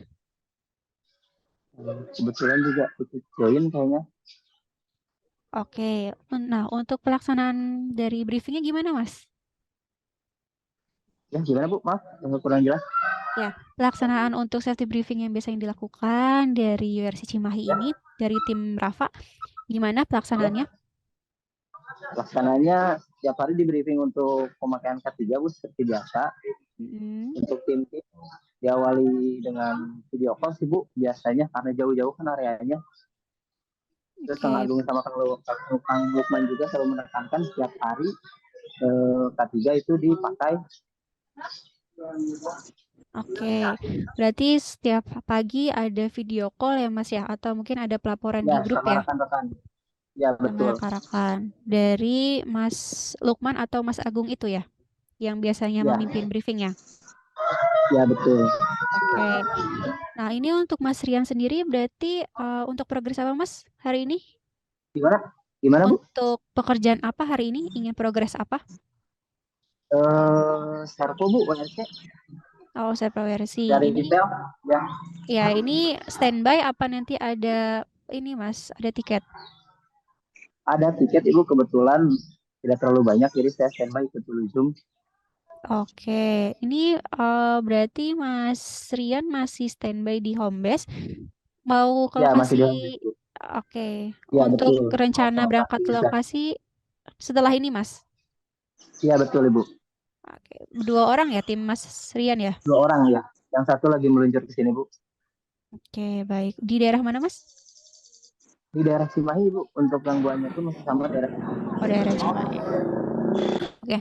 Kebetulan juga ikut join kayaknya. Oke, nah untuk pelaksanaan dari briefingnya gimana Mas? Ya gimana Bu, maaf kurang jelas. Ya, pelaksanaan untuk safety briefing yang biasanya dilakukan dari URC Cimahi ini, dari tim Rafa, gimana pelaksanaannya? Pelaksananya setiap hari di briefing untuk pemakaian K3 Bu, seperti biasa. Untuk tim diawali dengan video call sih Bu, biasanya karena jauh-jauh kan areanya. Terus Kang Agung sama Kang Lukman juga selalu menekankan setiap hari K3 itu dipakai. Oke, berarti setiap pagi ada video call ya Mas ya, atau mungkin ada pelaporan di grup sama ya? rekan-rekan. Ya betul. Sama rekan-rekan dari Mas Lukman atau Mas Agung itu ya, yang biasanya memimpin briefingnya. Ya betul. Oke, nah ini untuk Mas Rian sendiri berarti untuk progres apa Mas hari ini? Gimana Bu? Untuk pekerjaan apa hari ini? Ingin progres apa? Serpo Bu, WRC. Oh, Serpo WRC. Dari Ini detail, ya. Ya, ini standby apa nanti ada ini Mas, ada tiket? Ada tiket Ibu, kebetulan tidak terlalu banyak, jadi saya standby ikut dulu Zoom. Oke, ini berarti Mas Rian masih standby di home base. Mau ke Ya, lokasi? masih di home base, Bu. Oke, Ya, untuk betul. rencana berangkat ke lokasi setelah ini Mas? Iya betul Ibu. Oke, 2 orang ya tim Mas Rian ya? 2 orang ya. Yang satu lagi meluncur ke sini Bu. Oke, baik. Di daerah mana Mas? Di daerah Cimahi Bu. Untuk gangguannya itu masih sama daerah Cimahi. Oh, daerah Cimahi. Oke,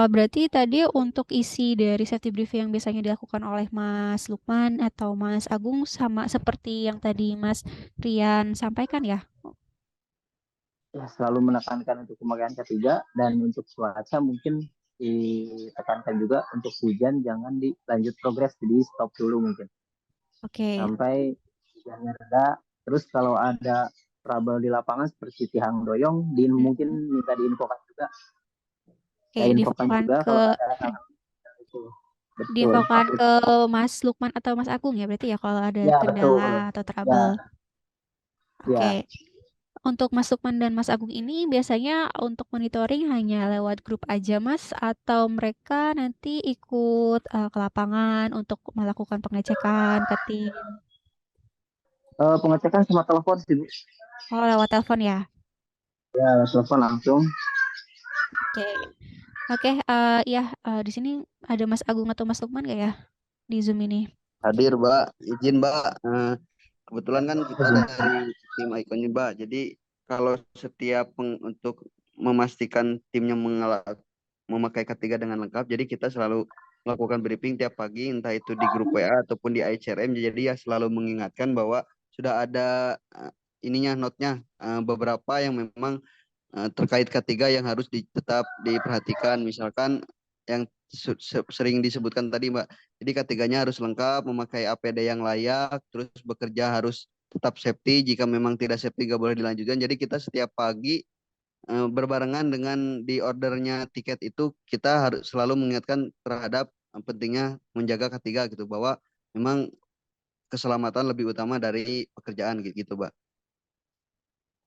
berarti tadi untuk isi dari safety briefing yang biasanya dilakukan oleh Mas Lukman atau Mas Agung sama seperti yang tadi Mas Rian sampaikan ya? Ya, selalu menekankan untuk pemakaian K3 dan untuk cuaca mungkin ditekankan juga untuk hujan jangan dilanjut progres, jadi stop dulu mungkin. Oke. Sampai hujannya reda. Terus kalau ada trouble di lapangan seperti tiang doyong, mungkin minta diinfokan juga. Oke, diinfokan ke diinfokan ke Mas Lukman atau Mas Agung ya berarti ya kalau ada kendala atau trouble. Oke. Untuk Mas Lukman dan Mas Agung ini biasanya untuk monitoring hanya lewat grup aja Mas atau mereka nanti ikut ke lapangan untuk melakukan pengecekan ke tim? Pengecekan sama telepon sih Bu. Oh, lewat telepon ya? Ya, telepon langsung. Oke, ya di sini ada Mas Agung atau Mas Lukman nggak ya di Zoom ini? Hadir Mbak, izin Mbak. Kebetulan kan kita dari tim Icon Mbak. Jadi kalau setiap untuk memastikan timnya memakai K3 dengan lengkap, jadi kita selalu melakukan briefing tiap pagi, entah itu di grup WA ataupun di ICRM. Jadi ya selalu mengingatkan bahwa sudah ada ininya notnya beberapa yang memang terkait K3 yang harus tetap diperhatikan. Misalkan yang sering disebutkan tadi Mbak, jadi K3-nya harus lengkap, memakai APD yang layak, terus bekerja harus tetap safety, jika memang tidak safety gak boleh dilanjutkan. Jadi kita setiap pagi berbarengan dengan di ordernya tiket itu, kita harus selalu mengingatkan terhadap pentingnya menjaga K3 gitu, bahwa memang keselamatan lebih utama dari pekerjaan gitu, Mbak.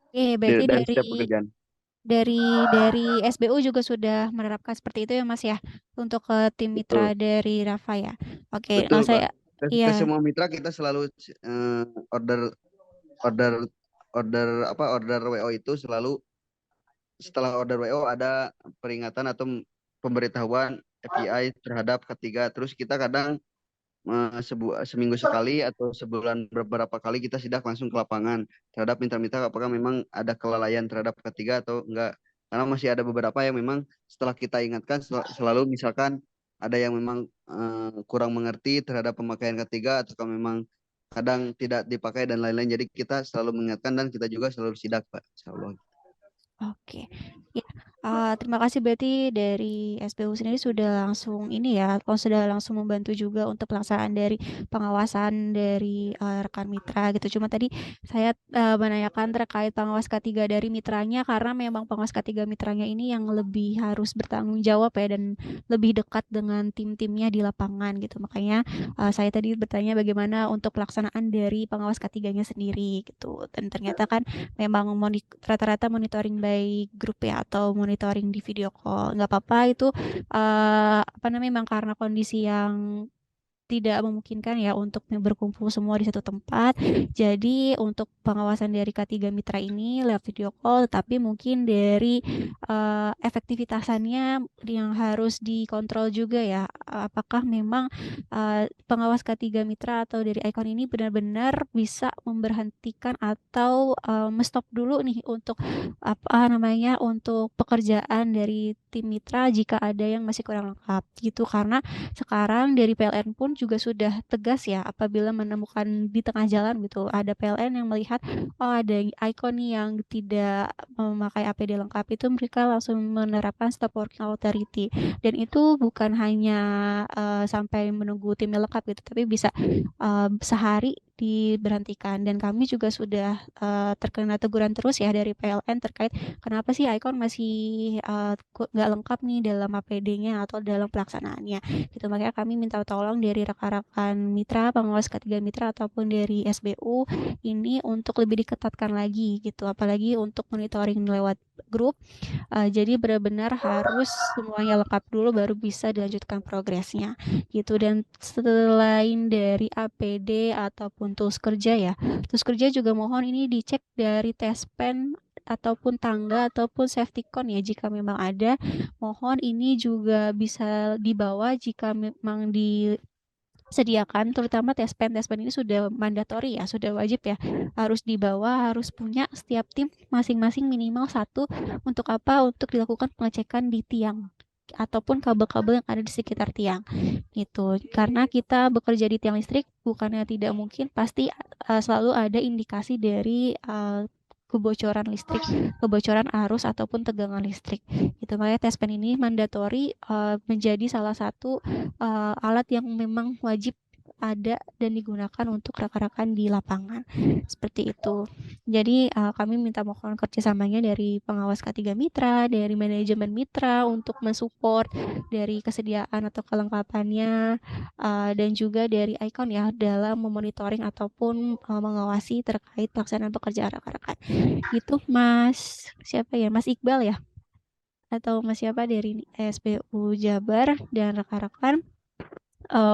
Oke, berarti Dari setiap pekerjaan. dari SBU juga sudah menerapkan seperti itu ya Mas ya, untuk ke tim mitra Betul. dari Rafa ya. Oke, Betul, Mbak. saya Ke iya. semua mitra kita selalu order order order WO itu selalu setelah order WO ada peringatan atau pemberitahuan FYI terhadap ketiga. Terus kita kadang seminggu sekali atau sebulan beberapa kali kita sidak langsung ke lapangan terhadap mitra-mitra apakah memang ada kelalaian terhadap ketiga atau enggak. Karena masih ada beberapa yang memang setelah kita ingatkan selalu misalkan ada yang memang kurang mengerti terhadap pemakaian ketiga atau memang kadang tidak dipakai dan lain-lain. Jadi kita selalu mengingatkan dan kita juga selalu sidak, Pak. Insyaallah. Oke, ya, terima kasih berarti dari SBU sendiri sudah langsung ini ya, sudah langsung membantu juga untuk pelaksanaan dari pengawasan dari rekan mitra gitu. Cuma tadi saya menanyakan terkait pengawas K3 dari mitranya karena memang pengawas K3 mitranya ini yang lebih harus bertanggung jawab ya dan lebih dekat dengan tim-timnya di lapangan gitu. Makanya saya tadi bertanya bagaimana untuk pelaksanaan dari pengawas K3-nya sendiri gitu. Dan ternyata kan memang rata-rata monitoring by grup ya atau monitoring di video call nggak apa-apa itu apa namanya memang karena kondisi yang tidak memungkinkan ya untuk berkumpul semua di satu tempat. Jadi untuk pengawasan dari K3 Mitra ini lewat video call, tapi mungkin dari efektivitasannya yang harus dikontrol juga ya. Apakah memang pengawas K3 Mitra atau dari Icon ini benar-benar bisa memberhentikan atau stop dulu nih untuk apa namanya untuk pekerjaan dari tim mitra jika ada yang masih kurang lengkap gitu karena sekarang dari PLN pun juga sudah tegas ya apabila menemukan di tengah jalan gitu ada PLN yang melihat ada Icon yang tidak memakai APD lengkap itu mereka langsung menerapkan stop working authority dan itu bukan hanya sampai menunggu timnya lengkap gitu tapi bisa sehari diberhentikan dan kami juga sudah terkena teguran terus ya dari PLN terkait kenapa sih Icon masih nggak lengkap nih dalam APD-nya atau dalam pelaksanaannya gitu makanya kami minta tolong dari rekan-rekan mitra pengawas K3 mitra ataupun dari SBU ini untuk lebih diketatkan lagi gitu apalagi untuk monitoring lewat grup jadi benar-benar harus semuanya lengkap dulu baru bisa dilanjutkan progresnya gitu dan selain dari APD ataupun tools kerja ya tools kerja juga mohon ini dicek dari tes pen ataupun tangga ataupun safety con ya jika memang ada mohon ini juga bisa dibawa jika memang disediakan terutama tes pen ini sudah mandatori ya sudah wajib ya harus dibawa harus punya setiap tim masing-masing minimal satu untuk apa untuk dilakukan pengecekan di tiang ataupun kabel-kabel yang ada di sekitar tiang gitu karena kita bekerja di tiang listrik bukannya tidak mungkin pasti selalu ada indikasi dari kebocoran listrik, kebocoran arus ataupun tegangan listrik. Gitu makanya tes pen ini mandatori menjadi salah satu alat yang memang wajib ada dan digunakan untuk rekan-rekan di lapangan seperti itu. Jadi kami minta mohon kerjasamanya dari pengawas K3 Mitra, dari manajemen Mitra untuk mensupport dari kesediaan atau kelengkapannya dan juga dari Icon ya dalam memonitoring ataupun mengawasi terkait pelaksanaan pekerjaan rekan-rekan. Itu Mas siapa ya Mas Iqbal ya atau Mas siapa dari SBU Jabar dan rekan-rekan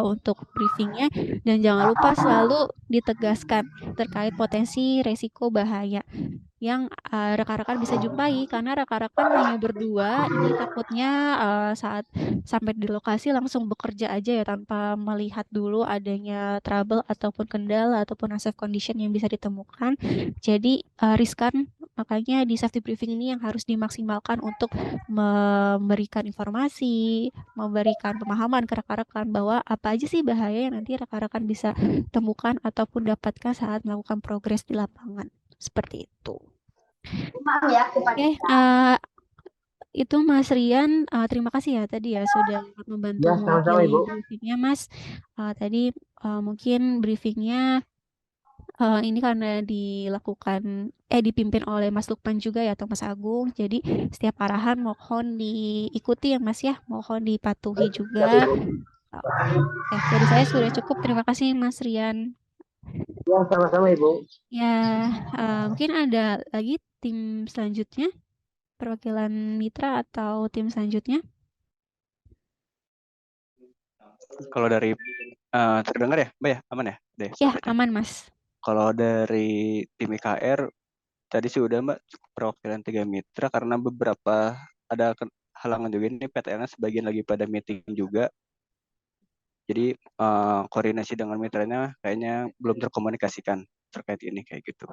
untuk briefingnya dan jangan lupa selalu ditegaskan terkait potensi resiko bahaya yang rekan-rekan bisa jumpai karena rekan-rekan hanya berdua ini takutnya saat sampai di lokasi langsung bekerja aja ya tanpa melihat dulu adanya trouble ataupun kendala ataupun unsafe condition yang bisa ditemukan jadi riskan makanya di safety briefing ini yang harus dimaksimalkan untuk memberikan informasi, memberikan pemahaman ke rekan-rekan bahwa apa aja sih bahaya yang nanti rekan-rekan bisa temukan ataupun dapatkan saat melakukan progres di lapangan. Seperti itu. Oke, itu Mas Rian, terima kasih ya tadi ya sudah membantu Ya, sama-sama, mewakili Ibu. briefingnya Mas. Tadi mungkin briefingnya ini karena dipimpin oleh Mas Lukman juga ya atau Mas Agung. Jadi setiap arahan mohon diikuti ya Mas ya, mohon dipatuhi juga. Oke, dari saya sudah cukup. Terima kasih Mas Rian. Ya, sama-sama Ibu. Ya, mungkin ada lagi tim selanjutnya, perwakilan mitra atau tim selanjutnya. Kalau dari terdengar ya, Mbak ya, aman ya? Deh, Ya, suaranya. aman Mas. Kalau dari tim IKR tadi sih udah Mbak perwakilan 3 mitra karena beberapa ada halangan juga ini PTN sebagian lagi pada meeting juga. Jadi koordinasi dengan mitranya kayaknya belum terkomunikasikan terkait ini kayak gitu.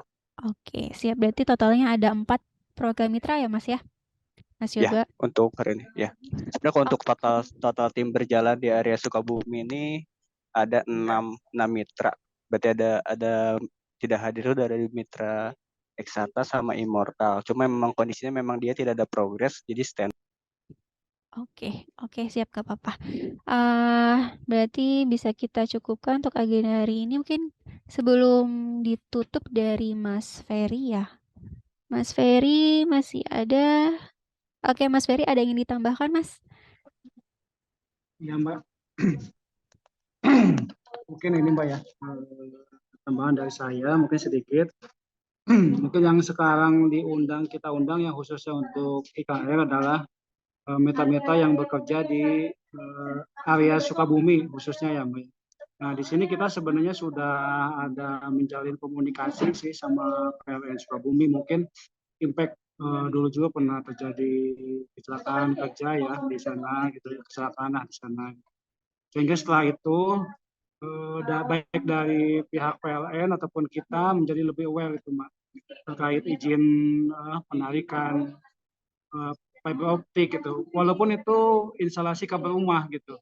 Oke, siap. Berarti totalnya ada 4 perwakilan mitra ya Mas ya? Mas Ya, Yoga. untuk hari ini ya. Sebenarnya kalau untuk total tim berjalan di area Sukabumi ini ada 6 mitra. Berarti ada tidak hadir itu dari mitra Exata sama Immortal. Cuma memang kondisinya memang dia tidak ada progres jadi stand. Oke, siap, gak apa-apa. Berarti bisa kita cukupkan untuk agenda hari ini. Mungkin sebelum ditutup dari Mas Ferry ya. Mas Ferry masih ada. Oke, Mas Ferry ada yang ingin ditambahkan, Mas? Ya Mbak. Mungkin ini Mbak ya, tambahan dari saya mungkin sedikit. Mungkin yang sekarang kita undang yang khususnya untuk IKR adalah mitra-mitra yang bekerja di area Sukabumi khususnya ya Mbak. Nah di sini kita sebenarnya sudah ada menjalin komunikasi sih sama PLN Sukabumi. Mungkin impact dulu juga pernah terjadi kecelakaan kerja ya di sana gitu, kecelakaan di sana. Sehingga setelah itu baik dari pihak PLN ataupun kita menjadi lebih aware itu Mbak terkait izin penarikan fiber optik gitu. Walaupun itu instalasi kabel rumah gitu.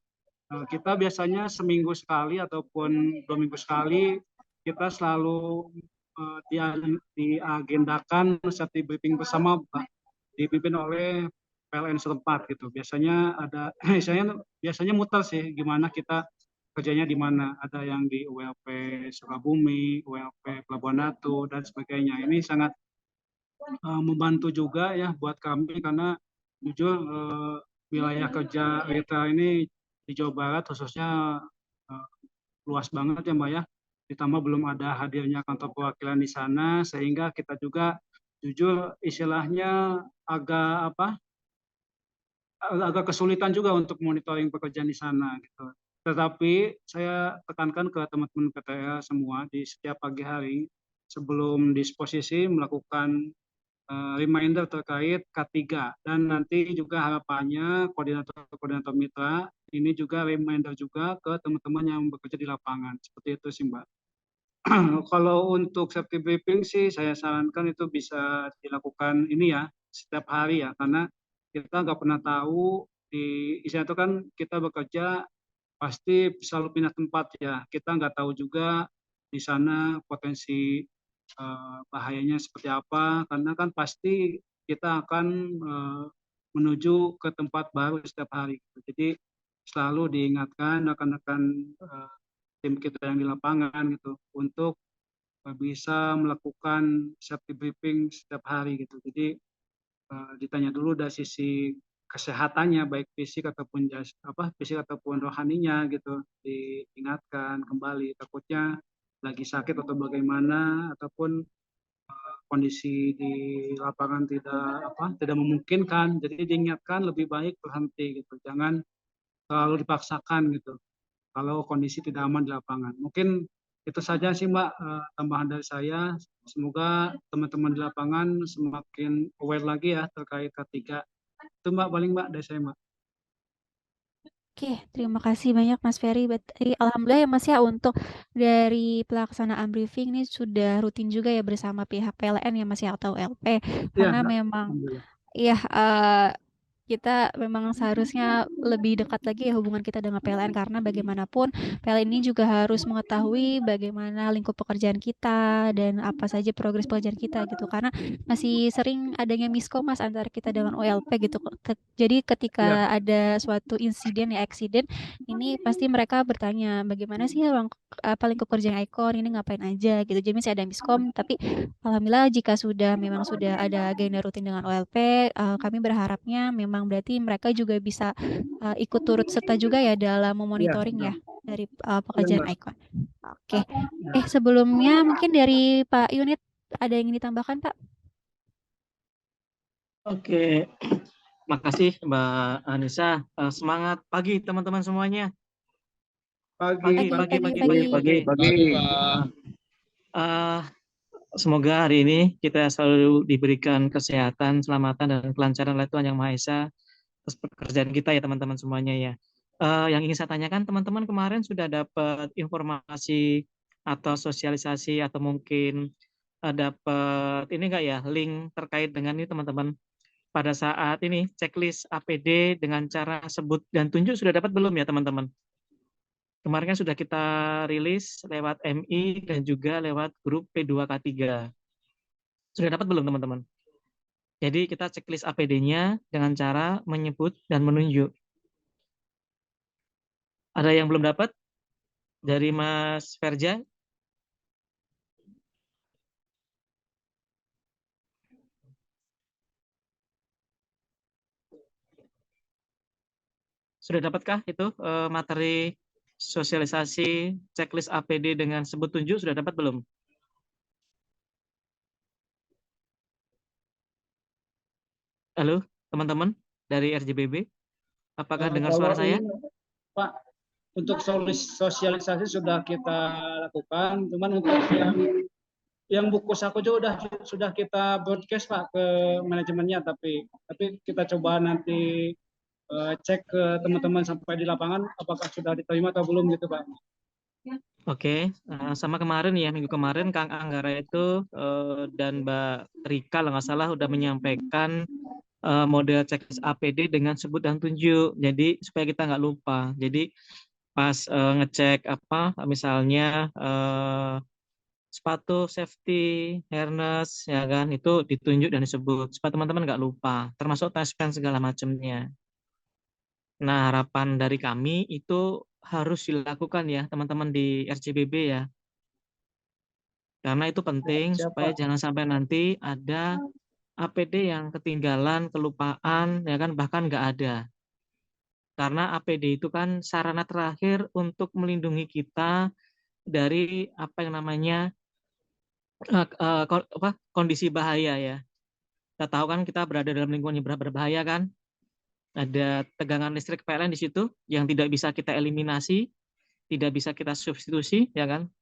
Kita biasanya seminggu sekali ataupun 2 minggu sekali kita selalu diagendakan safety briefing bersama Pak, dipimpin oleh PLN setempat gitu. Biasanya muter sih gimana kita kerjanya di mana. Ada yang di ULP Sukabumi, ULP Pelabuhan Ratu dan sebagainya. Ini sangat membantu juga ya buat kami karena jujur wilayah kerja retail ini di Jawa Barat khususnya luas banget ya Mbak ya. Ditambah belum ada hadirnya kantor perwakilan di sana sehingga kita juga jujur istilahnya agak kesulitan juga untuk monitoring pekerjaan di sana gitu. Tetapi saya tekankan ke teman-teman PTL semua di setiap pagi hari sebelum disposisi melakukan reminder terkait K3 dan nanti juga harapannya koordinator mitra ini juga reminder juga ke teman-teman yang bekerja di lapangan. Seperti itu sih Mbak. Kalau untuk safety briefing sih saya sarankan itu bisa dilakukan ini ya setiap hari ya karena kita nggak pernah tahu di istilah itu kan kita bekerja pasti selalu pindah tempat ya. Kita nggak tahu juga di sana potensi bahayanya seperti apa karena kan pasti kita akan menuju ke tempat baru setiap hari. Jadi selalu diingatkan rekan-rekan tim kita yang di lapangan gitu untuk bisa melakukan safety briefing setiap hari gitu. Jadi ditanya dulu dari sisi kesehatannya baik fisik ataupun fisik ataupun rohaninya gitu diingatkan kembali takutnya lagi sakit atau bagaimana ataupun kondisi di lapangan tidak memungkinkan jadi diingatkan lebih baik berhenti gitu jangan terlalu dipaksakan gitu kalau kondisi tidak aman di lapangan. Mungkin itu saja sih Mbak tambahan dari saya. Semoga teman-teman di lapangan semakin aware lagi ya terkait K3. Itu Mbak paling Mbak dari saya Mbak. Oke, terima kasih banyak Mas Ferry. Alhamdulillah ya Mas ya untuk dari pelaksanaan briefing ini sudah rutin juga ya bersama pihak PLN ya Mas ya atau LP karena memang ya kita memang seharusnya lebih dekat lagi ya hubungan kita dengan PLN karena bagaimanapun PLN ini juga harus mengetahui bagaimana lingkup pekerjaan kita dan apa saja progres pekerjaan kita gitu karena masih sering adanya miskom Mas antara kita dengan OLP gitu. Jadi ketika ada suatu insiden ya accident ini pasti mereka bertanya bagaimana sih lingkup kerjaan Icon ini ngapain aja gitu. Jadi masih ada miskom tapi alhamdulillah jika memang sudah ada agenda rutin dengan OLP kami berharapnya memang berarti mereka juga bisa ikut turut serta juga ya dalam memonitoring ya dari pekerjaan Icon. Oke. Sebelumnya mungkin dari Pak Yunit ada yang ingin ditambahkan, Pak? Oke, makasih Mbak Anissa. Semangat pagi teman-teman semuanya. Pagi. Semoga hari ini kita selalu diberikan kesehatan, keselamatan, dan kelancaran oleh Tuhan Yang Maha Esa atas pekerjaan kita ya teman-teman semuanya ya. Yang ingin saya tanyakan, teman-teman kemarin sudah dapat informasi atau sosialisasi atau mungkin dapat ini enggak ya, link terkait dengan ini teman-teman, pada saat ini checklist APD dengan cara sebut dan tunjuk sudah dapat belum ya teman-teman? Kemarin kan sudah kita rilis lewat MI dan juga lewat grup P2K3. Sudah dapat belum teman-teman? Jadi kita checklist APD-nya dengan cara menyebut dan menunjuk. Ada yang belum dapat? Dari Mas Ferja? Sudah dapatkah itu materi sosialisasi checklist APD dengan sebut tunjuk, sudah dapat belum? Halo, teman-teman dari RJBB, apakah dengar suara saya? Pak, untuk sosialisasi sudah kita lakukan, cuman untuk yang buku saku juga sudah kita broadcast Pak ke manajemennya, tapi kita coba nanti cek ke teman-teman sampai di lapangan apakah sudah diterima atau belum gitu Pak. Oke, sama kemarin ya, minggu kemarin Kang Anggara itu dan Mbak Rika kalau nggak salah udah menyampaikan model checklist APD dengan sebut dan tunjuk. Jadi supaya kita nggak lupa. Jadi pas ngecek apa misalnya sepatu safety, harness ya kan, itu ditunjuk dan disebut supaya teman-teman nggak lupa, termasuk test pen segala macamnya. Nah, harapan dari kami itu harus dilakukan ya teman-teman di RCBB ya. Karena itu penting supaya jangan sampai nanti ada APD yang ketinggalan, kelupaan, ya kan, bahkan nggak ada. Karena APD itu kan sarana terakhir untuk melindungi kita dari apa yang namanya kondisi bahaya ya. Kita tahu kan kita berada dalam lingkungan yang berbahaya kan. Ada tegangan listrik PLN di situ yang tidak bisa kita eliminasi, tidak bisa kita substitusi, ya kan.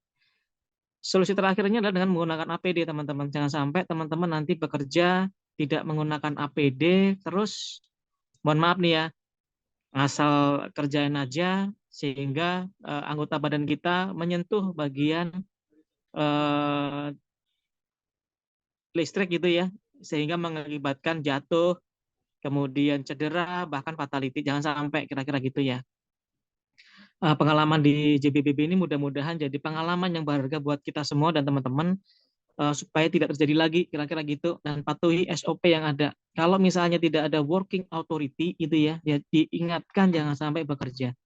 Solusi terakhirnya adalah dengan menggunakan APD, teman-teman. Jangan sampai teman-teman nanti bekerja tidak menggunakan APD, terus mohon maaf nih ya, asal kerjain aja sehingga anggota badan kita menyentuh bagian listrik gitu ya, sehingga mengakibatkan jatuh, kemudian cedera, bahkan fatality. Jangan sampai kira-kira gitu ya. Pengalaman di JBBB ini mudah-mudahan jadi pengalaman yang berharga buat kita semua dan teman-teman supaya tidak terjadi lagi kira-kira gitu, dan patuhi SOP yang ada. Kalau misalnya tidak ada working authority itu ya diingatkan jangan sampai bekerja.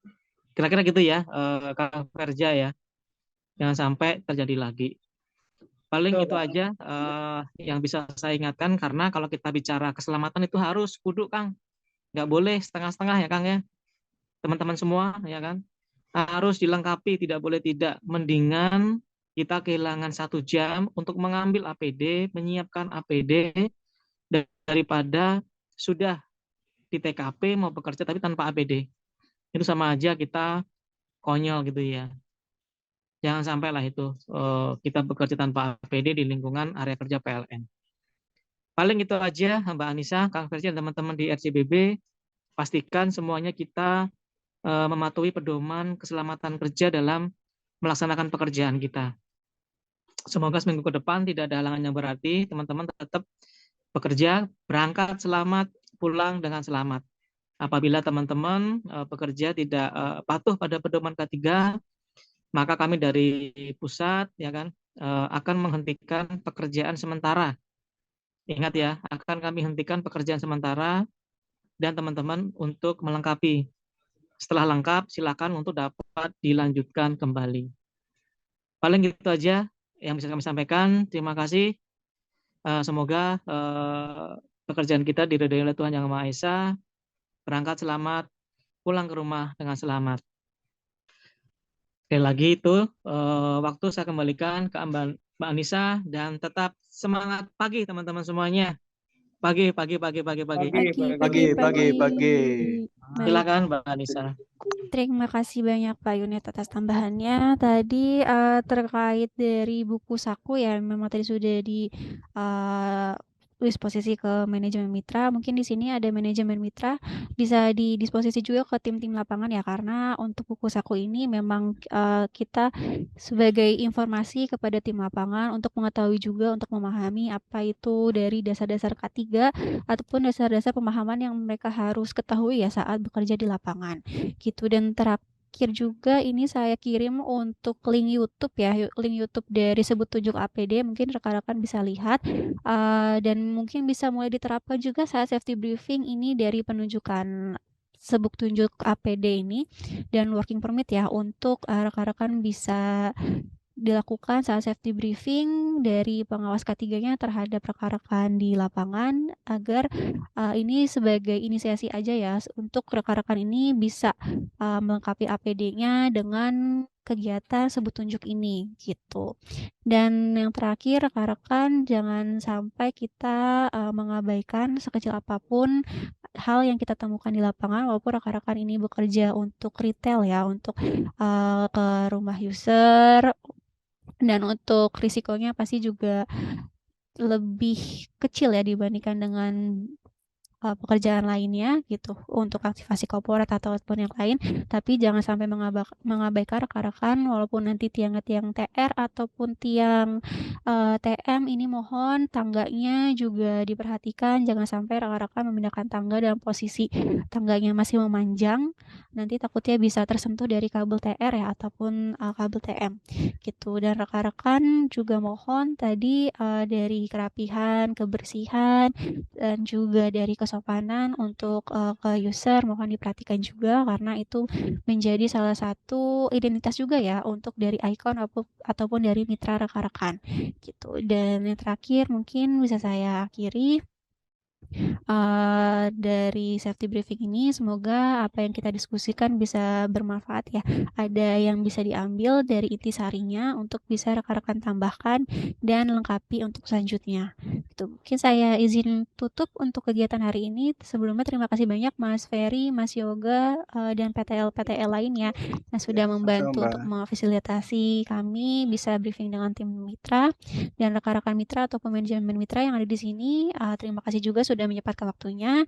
Kira-kira gitu ya, Kang Ferja ya. Jangan sampai terjadi lagi. Paling itu aja yang bisa saya ingatkan, karena kalau kita bicara keselamatan itu harus kudu Kang. Nggak boleh setengah-setengah ya Kang ya. Teman-teman semua ya kan. Harus dilengkapi, tidak boleh tidak. Mendingan kita kehilangan 1 jam untuk mengambil APD, menyiapkan APD, daripada sudah di TKP mau bekerja tapi tanpa APD. Itu sama aja kita konyol gitu ya. Jangan sampai lah itu kita bekerja tanpa APD di lingkungan area kerja PLN. Paling itu aja Mbak Anissa, Kang Ferja, dan teman-teman di RCBB. Pastikan semuanya kita mematuhi pedoman keselamatan kerja dalam melaksanakan pekerjaan kita. Semoga seminggu ke depan tidak ada halangan yang berarti, teman-teman tetap bekerja, berangkat selamat, pulang dengan selamat. Apabila teman-teman bekerja tidak patuh pada pedoman K3, maka kami dari pusat ya kan akan menghentikan pekerjaan sementara. Ingat ya, akan kami hentikan pekerjaan sementara dan teman-teman untuk melengkapi. Setelah lengkap, silakan untuk dapat dilanjutkan kembali. Paling gitu aja yang bisa kami sampaikan. Terima kasih. Semoga pekerjaan kita diridhoi oleh Tuhan Yang Maha Esa. Berangkat selamat, pulang ke rumah dengan selamat. Sekali lagi itu waktu saya kembalikan ke Mbak Anissa dan tetap semangat pagi teman-teman semuanya. Pagi. Pagi. Baik. Silakan Mbak Anissa. Terima kasih banyak Pak Yunit atas tambahannya. Tadi terkait dari buku saku ya, memang tadi sudah di disposisi ke manajemen mitra. Mungkin di sini ada manajemen mitra bisa didisposisi juga ke tim-tim lapangan ya, karena untuk buku saku ini memang kita sebagai informasi kepada tim lapangan untuk mengetahui juga, untuk memahami apa itu dari dasar-dasar K3 ataupun dasar-dasar pemahaman yang mereka harus ketahui ya saat bekerja di lapangan gitu. Dan terakhir juga ini saya kirim untuk link YouTube ya, link YouTube dari Sebut Tunjuk APD, mungkin rekan-rekan bisa lihat dan mungkin bisa mulai diterapkan juga saat safety briefing ini dari penunjukan Sebut Tunjuk APD ini dan working permit ya, untuk rekan-rekan bisa dilakukan saat safety briefing dari pengawas K3-nya terhadap rekan-rekan di lapangan, agar ini sebagai inisiasi aja ya untuk rekan-rekan ini bisa melengkapi APD-nya dengan kegiatan Sebut Tunjuk ini gitu. Dan yang terakhir, rekan-rekan jangan sampai kita mengabaikan sekecil apapun hal yang kita temukan di lapangan, walaupun rekan-rekan ini bekerja untuk retail ya, untuk ke rumah user, dan untuk risikonya pasti juga lebih kecil ya dibandingkan dengan pekerjaan lainnya gitu, untuk aktivasi korporat ataupun yang lain. Tapi jangan sampai mengabaikan rekan-rekan, walaupun nanti tiang-tiang TR ataupun tiang TM ini mohon tangganya juga diperhatikan, jangan sampai rekan-rekan memindahkan tangga dalam posisi tangganya masih memanjang, nanti takutnya bisa tersentuh dari kabel TR ya ataupun kabel TM gitu. Dan rekan-rekan juga mohon tadi dari kerapihan, kebersihan, dan juga dari kesopanan untuk ke user mohon diperhatikan juga, karena itu menjadi salah satu identitas juga ya untuk dari ikon ataupun dari mitra rekan-rekan gitu. Dan yang terakhir mungkin bisa saya akhiri dari safety briefing ini, semoga apa yang kita diskusikan bisa bermanfaat ya. Ada yang bisa diambil dari intisarinya untuk bisa rekan-rekan tambahkan dan lengkapi untuk selanjutnya. Itu mungkin saya izin tutup untuk kegiatan hari ini. Sebelumnya terima kasih banyak Mas Ferry, Mas Yoga, dan PTL lainnya yang sudah membantu untuk memfasilitasi kami bisa briefing dengan tim mitra dan rekan-rekan mitra ataupun manajemen mitra yang ada di sini. Terima kasih juga sudah menyempatkan waktunya.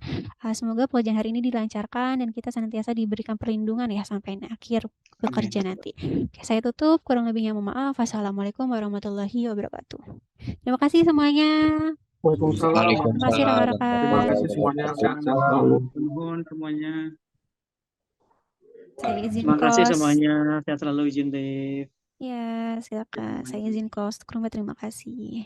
Semoga pengajian hari ini dilancarkan dan kita senantiasa diberikan perlindungan ya sampai akhir bekerja nanti. Oke, saya tutup. Kurang lebihnya mohon maaf. Wassalamualaikum warahmatullahi wabarakatuh. Terima kasih semuanya. Waalaikumsalam. Terima kasih rekan-rekan. Terima kasih semuanya. Nuhun semuanya. Saya izin Terima kasih close. semuanya. Sehat selalu, izin Dev. Ya, silakan. Saya izin close. Terima kasih.